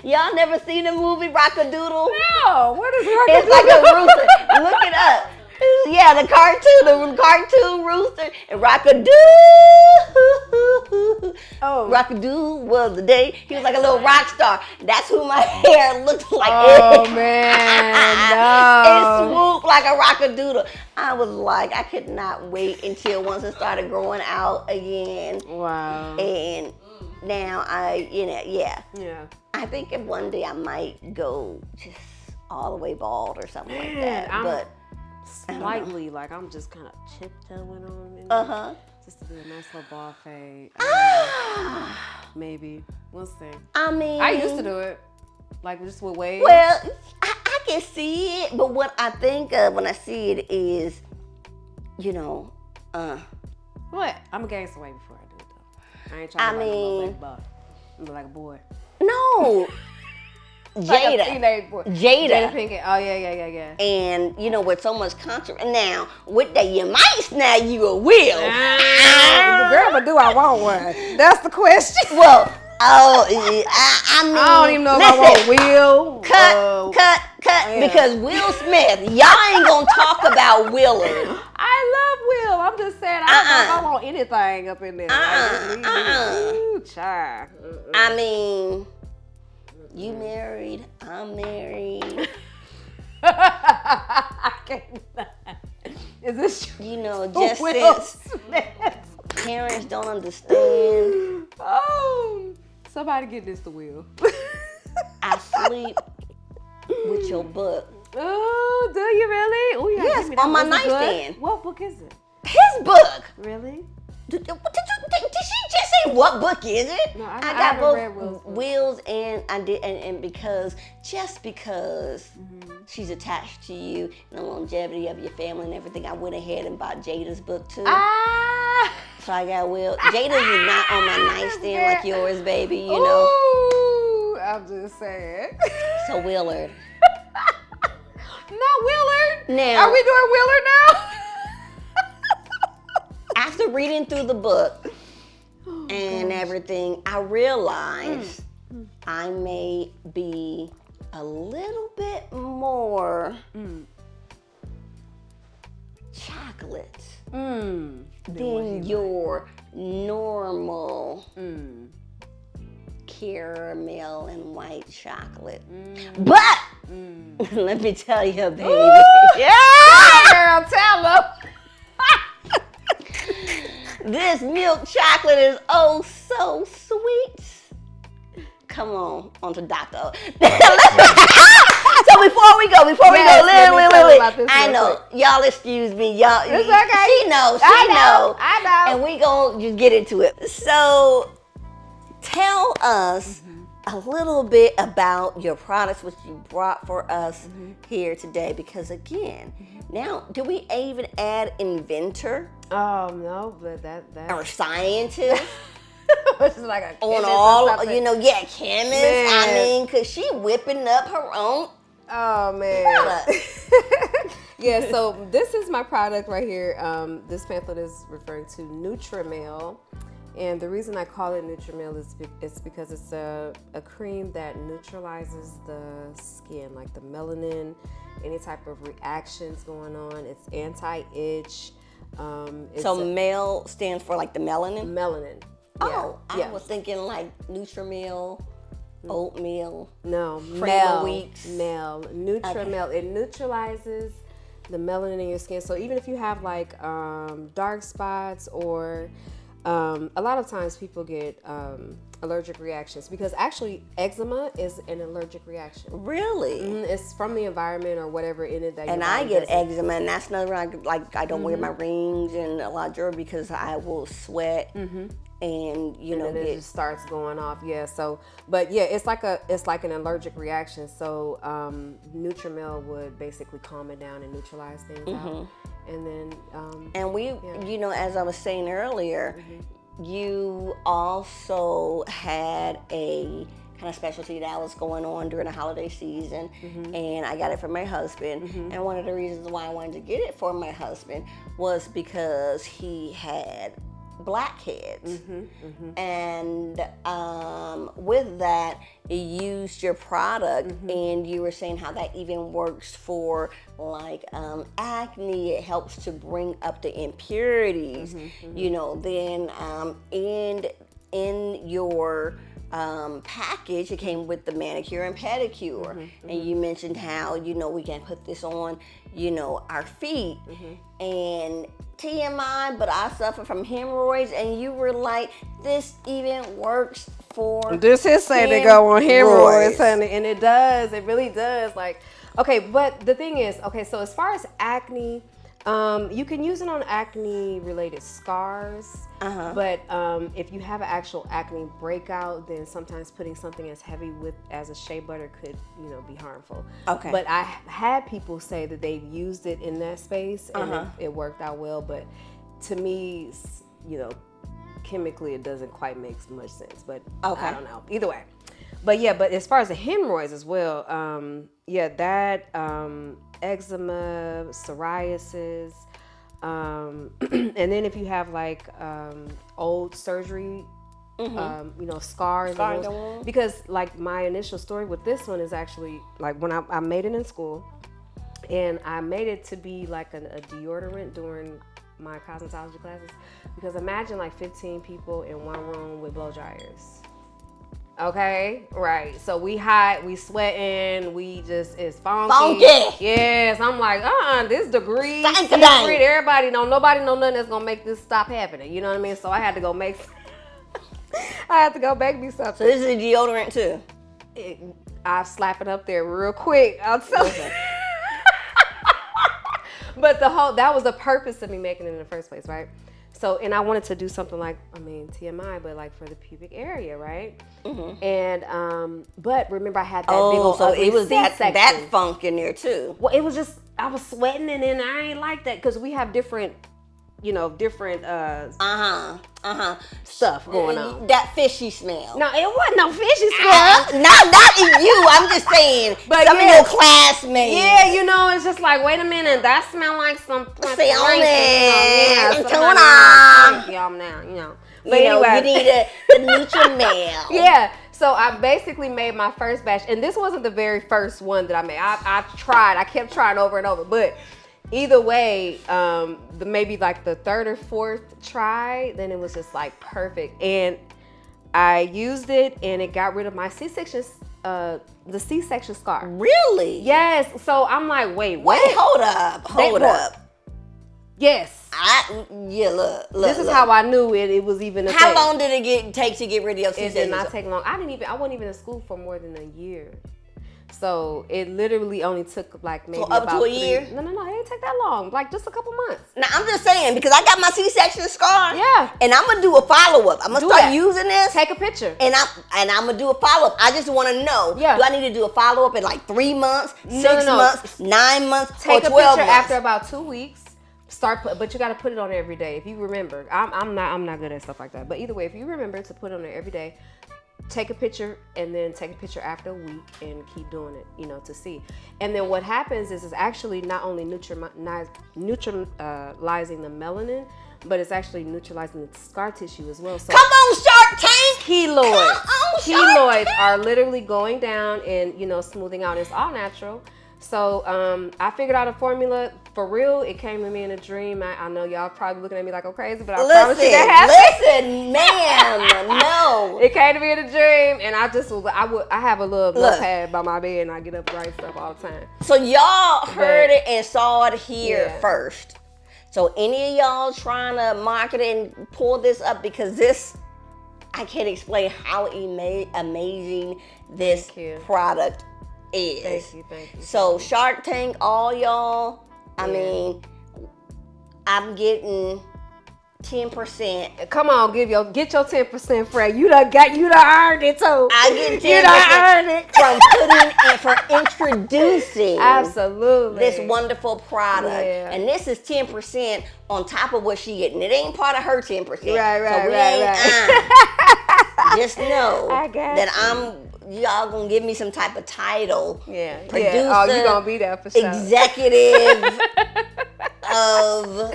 Y'all never seen the movie Rockadoodle? No, what is Rockadoodle? It's like a rooster. Look it up. Yeah, the cartoon rooster, and Rockadoo. Rockadoo was the day. He was like a little rock star. That's who my hair looked like. Oh man, no. It swooped like a Rockadoodle. I was like, I could not wait until once it started growing out again. Wow. And now yeah. I think if one day I might go just all the way bald or something like that, but. Slightly, like I'm just kind of tiptoeing on it. Just to do a nice little ball fade. Maybe. We'll see. I mean, I used to do it. Like just with waves. Well, I can see it, but what I think of when I see it is, you know, what? I'm gonna gain some weight before I do it though. I ain't trying to be like a little baby buff. I'm like a boy. No. Like Jada Pinkett. Oh yeah. And you know, with so much controversy now, with that you might snag you a wheel. Girl, but do I want one? That's the question. Well, I mean, I don't even know if I want Will. Cut. Yeah. Because Will Smith, y'all ain't gonna talk about Willard. I love Will. I'm just saying, I don't know if I want anything up in there. Ooh, child. I mean, you married, I'm married. I cannot. Is this you know, just since parents don't understand. Oh, somebody get this to Will. I sleep with your book. Oh, do you really? Oh, yeah. Yes, on my nightstand. What book is it? His book. Really? Did she just say what book is it? No, I got haven't both read Will's book. Will's and I did, and because she's attached to you and the longevity of your family and everything, I went ahead and bought Jada's book too. So I got Will. Jada's is not on my nightstand like yours, baby. You know. Ooh, I'm just saying. So Willard. Not Willard. Now, are we doing Willard now? After reading through the book and everything, I realized I may be a little bit more chocolate than your normal caramel and white chocolate. But let me tell you, baby. Girl, tell them. This milk chocolate is oh so sweet. Come on to Dr.O. So before we go, I know, y'all excuse me, y'all. It's okay. She knows. I know. And we gonna just get into it. So tell us a little bit about your products, which you brought for us here today. Because again, now, do we even add inventor? Oh no, but that or scientist? Which is like a on all, chemist. Man. I mean, cause she whipping up her own. Oh man. Yeah. So this is my product right here. This pamphlet is referring to Nutrimel, and the reason I call it Nutrimel is because it's a cream that neutralizes the skin, like the melanin, any type of reactions going on. It's anti-itch. So mel stands for like the melanin? Melanin. Oh, I was thinking like Nutrimel, oatmeal. No, Wheats. Nutrimel. Okay. It neutralizes the melanin in your skin. So even if you have like dark spots or a lot of times people get allergic reactions, because actually eczema is an allergic reaction. Really? It's from the environment or whatever in it that. And I get eczema, and that's another one. I don't wear my rings and a lot of jewelry because I will sweat, and it just starts going off. Yeah. So, but yeah, it's like an allergic reaction. So Nutrimel would basically calm it down and neutralize things out. And then, and we, as I was saying earlier, you also had a kind of specialty that was going on during the holiday season, and I got it for my husband. And one of the reasons why I wanted to get it for my husband was because he had blackheads, and with that, you used your product, and you were saying how that even works for like acne. It helps to bring up the impurities, then and in your package, it came with the manicure and pedicure, and you mentioned how we can put this on our feet, and TMI, but I suffer from hemorrhoids, and you were like, this even works for this is saying to go on hemorrhoids, honey, and it does, it really does. Like, okay, but the thing is, so as far as acne, you can use it on acne related scars, but if you have an actual acne breakout, then sometimes putting something as heavy as a shea butter could be harmful. Okay. But I had people say that they've used it in that space and it worked out well, but to me, chemically it doesn't quite make much sense, but I don't know, either way. But as far as the hemorrhoids as well, that eczema, psoriasis, and then if you have like old surgery, scars, because like my initial story with this one is actually like when I made it in school, and I made it to be like a deodorant during my cosmetology classes, because imagine like 15 people in one room with blow dryers. Okay, right. So we hot, we sweating, we just it's funky. Yes, I'm like, this degree secret. Everybody know, nobody know nothing that's gonna make this stop happening. You know what I mean? So I had to go make. I had to go make me something. So this is a deodorant too. I slap it up there real quick. I'll tell you. But that was the purpose of me making it in the first place, right? So, and I wanted to do something like, TMI, but like for the pubic area, right? Mm-hmm. And, but remember I had that big old so it was C-section. that funk in there too. Well, it was just, I was sweating and then I ain't like that because we have different stuff going on. That fishy smell. No, it wasn't no fishy smell. Not in you. I'm just saying. But some of your classmates. Yeah, it's just like, wait a minute, that smell like some tuna. But anyway, you need a NutriMale. Yeah. So I basically made my first batch, and this wasn't the very first one that I made. I kept trying over and over, but. Either way, maybe like the third or fourth try, then it was just like perfect. And I used it and it got rid of my C-section, the C-section scar. Really? Yes. So I'm like, wait, hold up. Yes. Look. This is how I knew it was even a thing. How long did it take to get rid of your C-section? It did not take long. I wasn't even in school for more than a year. So it literally only took like maybe up to a year? No, it didn't take that long. Like just a couple months. Now I'm just saying because I got my C-section scar. Yeah. And I'm gonna do a follow-up. I'm gonna start using this. Take a picture. And I'm gonna do a follow-up. I just want to know. Yeah. Do I need to do a follow-up in like 3 months, 6 months, 9 months, take or 12 months? Take a picture months? after about 2 weeks. But you got to put it on there every day. If you remember, I'm not good at stuff like that. But either way, if you remember to put it on there every day. Take a picture and then take a picture after a week and keep doing it, to see. And then what happens is it's actually not only neutralizing the melanin, but it's actually neutralizing the scar tissue as well. So come on, Shark Tank! Keloids are literally going down and, smoothing out. It's all natural. So I figured out a formula. For real, it came to me in a dream. I know y'all probably looking at me like I'm crazy, but I promise you that happened. Listen, ma'am, no. It came to me in a dream, and I have a little notepad by my bed, and I get up and write stuff all the time. So y'all heard it and saw it here first. So any of y'all trying to market it and pull this up because this, I can't explain how amazing this product is. Thank you. So Shark Tank, all y'all, I mean, I'm getting 10%. Come on, get your 10%, Fred. You done earned it too. I get 10% for introducing absolutely this wonderful product. Yeah. And this is 10% on top of what she getting. It ain't part of her 10%. Right. Just know that y'all gonna give me some type of title. Yeah. Producer. Oh, you gonna be there for sure. Executive of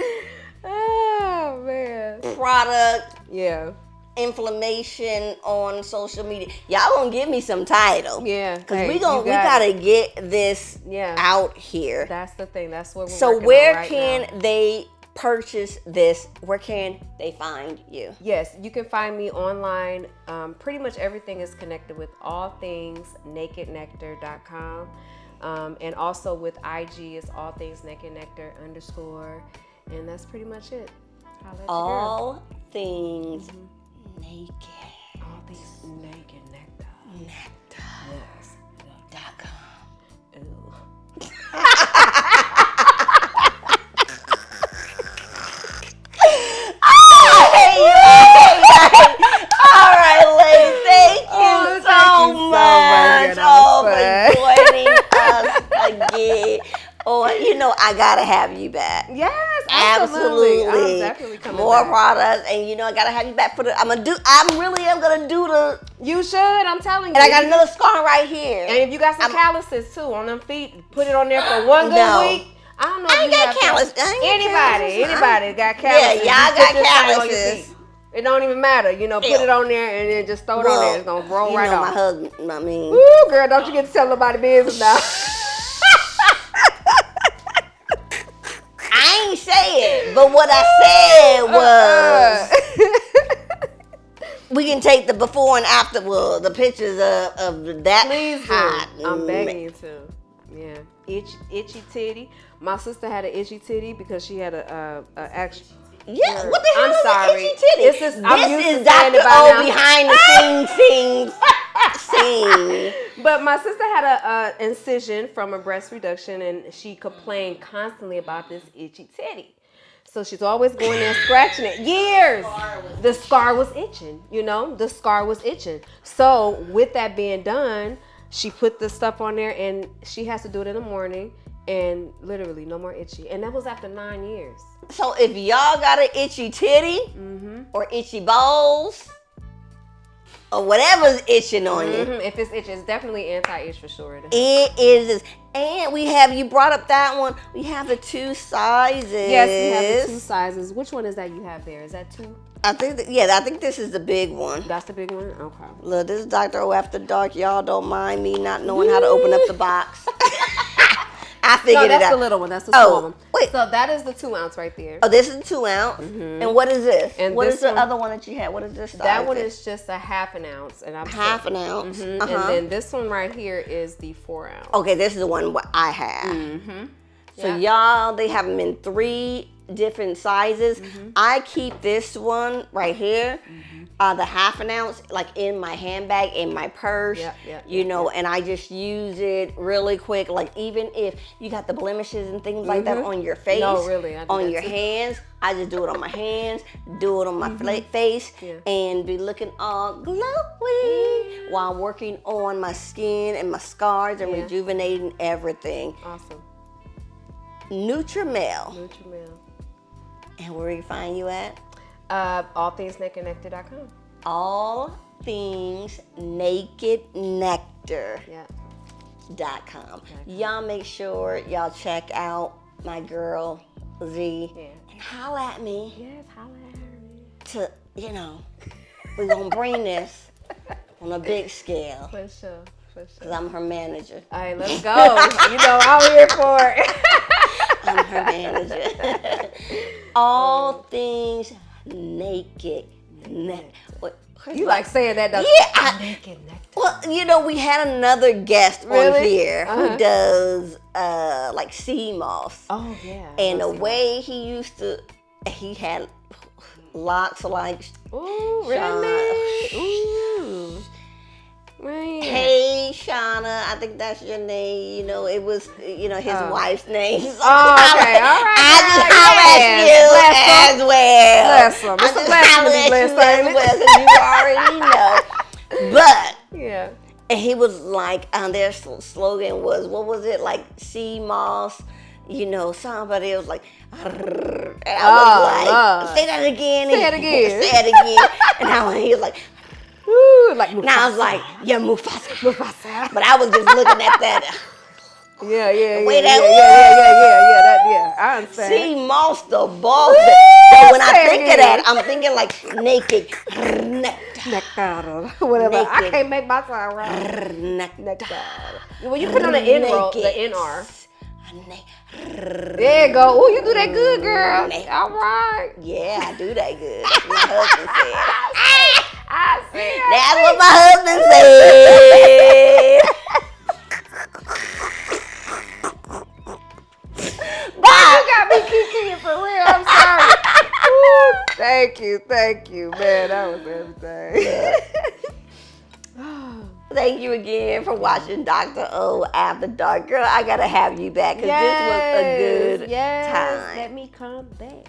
product. Yeah. Inflammation on social media. Y'all gonna give me some title. Yeah. Because we gotta get this out here. That's the thing. That's what we're so working where on right can now. they purchase this? Where can they find you? Yes, you can find me online. Pretty much everything is connected with all things nakednectar.com. And also with IG is all things nakednectar_. And that's pretty much it. All things naked. All things naked nectar. Nectar. Yes. .com. Ew. All right, ladies. Thank you so much for joining us again. I gotta have you back. Yes, absolutely. I'm definitely coming more back. products, and I gotta have you back for the. I really am gonna do the. You should. I'm telling you. And I got another scar right here. And if you got some calluses too on them feet, put it on there for one good week. I don't know. I ain't got calluses. Anybody got calluses? Yeah, y'all got calluses. It don't even matter, put it on there and then just throw it on there. It's gonna roll right off. My husband, Ooh, girl, don't you get to tell nobody business now. I ain't say it, But what I said was, we can take the before and after, well, the pictures of that. Please do. hot. I'm begging you to. Yeah. Itchy titty. My sister had an itchy titty because she had a actual. Yeah, what the hell I'm is sorry. an itchy titty? This is Dr. O behind the scenes scene. But my sister had a incision from a breast reduction, and she complained constantly about this itchy titty. So she's always going there scratching it. Years. The scar was itching. You know, the scar was itching. So with that being done, she put the stuff on there, and she has to do it in the morning. And literally no more itchy. And that was after 9 years. So if y'all got an itchy titty or itchy balls or whatever's itching on you, If it's itchy, it's definitely anti-itch for sure. it is. And we have, you brought up that one, we have the 2 sizes. Yes, we have the 2 sizes. Which one is that you have there? Is that 2? I think I think this is the big one. That's the big one? Okay. Look, this is Dr. O After Dark. Y'all don't mind me not knowing how to open up the box. I figured it out. That's the little one. That's the small one. Wait. So that is the 2 ounce right there. Oh, this is 2 ounce. And what is this? And what this is the one- other one that you had? What is this size? That one is just a half an ounce, and I'm half an ounce. And then this one right here is the 4 ounce. Okay, this is the one what I have. So y'all, they have them in 3 different sizes. I keep this one right here, the half an ounce, like in my handbag, in my purse, you know, and I just use it really quick. Like even if you got the blemishes and things like that on your face, No, really, I do on that your too. hands, I just do it on my hands, do it on my face, and be looking all glowy while working on my skin and my scars and rejuvenating everything. Awesome. Nutrimel. Nutrimel. And where you find you at? Allthingsnakednectar.com. All Things Naked Nectar. Yeah. .com. Y'all make sure y'all check out my girl Z and holla at me. Yes, holla at me. To, you know, we're gonna bring this on a big scale. For sure. Because I'm her manager. All right, let's go. You know, I'm here for it. I'm her manager. All Things Naked Nectar. You like saying that, though? Yeah. Naked Nectar. Well, you know, we had another guest on Really? here who does like sea moss. Oh, yeah. And the way he had locks like. Ooh, really? Ooh. Man. Hey, Shauna, I think that's your name. You know, it was, you know, his wife's name. So Oh, okay. All right. I just holler at you as well. Bless him. It's a blessing to be blessed, ain't it? as well, 'cause you already know. But Yeah. and he was like, their slogan was, what was it, like sea moss? You know, somebody was like, and I was like, say that again. Say it again. Say it again. And he was like, Ooh, like Mufasa. and I was like, yeah, Mufasa. But I was just looking at that. Yeah. Way that I understand. sea moss the boss. So when I say it think of again. that, I'm thinking like naked nectar. Nectar. Whatever. I Naked. can't make my sound right. Nectar. Well, you put on the N roll, the Naked. NR. There you go. Ooh, you do that good, girl. Naked. All right. Yeah, I do that good. That's what my husband said. I see. That's what my husband said. You got me kikiing for real. I'm sorry. Ooh, thank you, man. That was everything. Thank you again for watching Dr. O After Dark. Girl, I gotta have you back because this was a good time. Let me come back.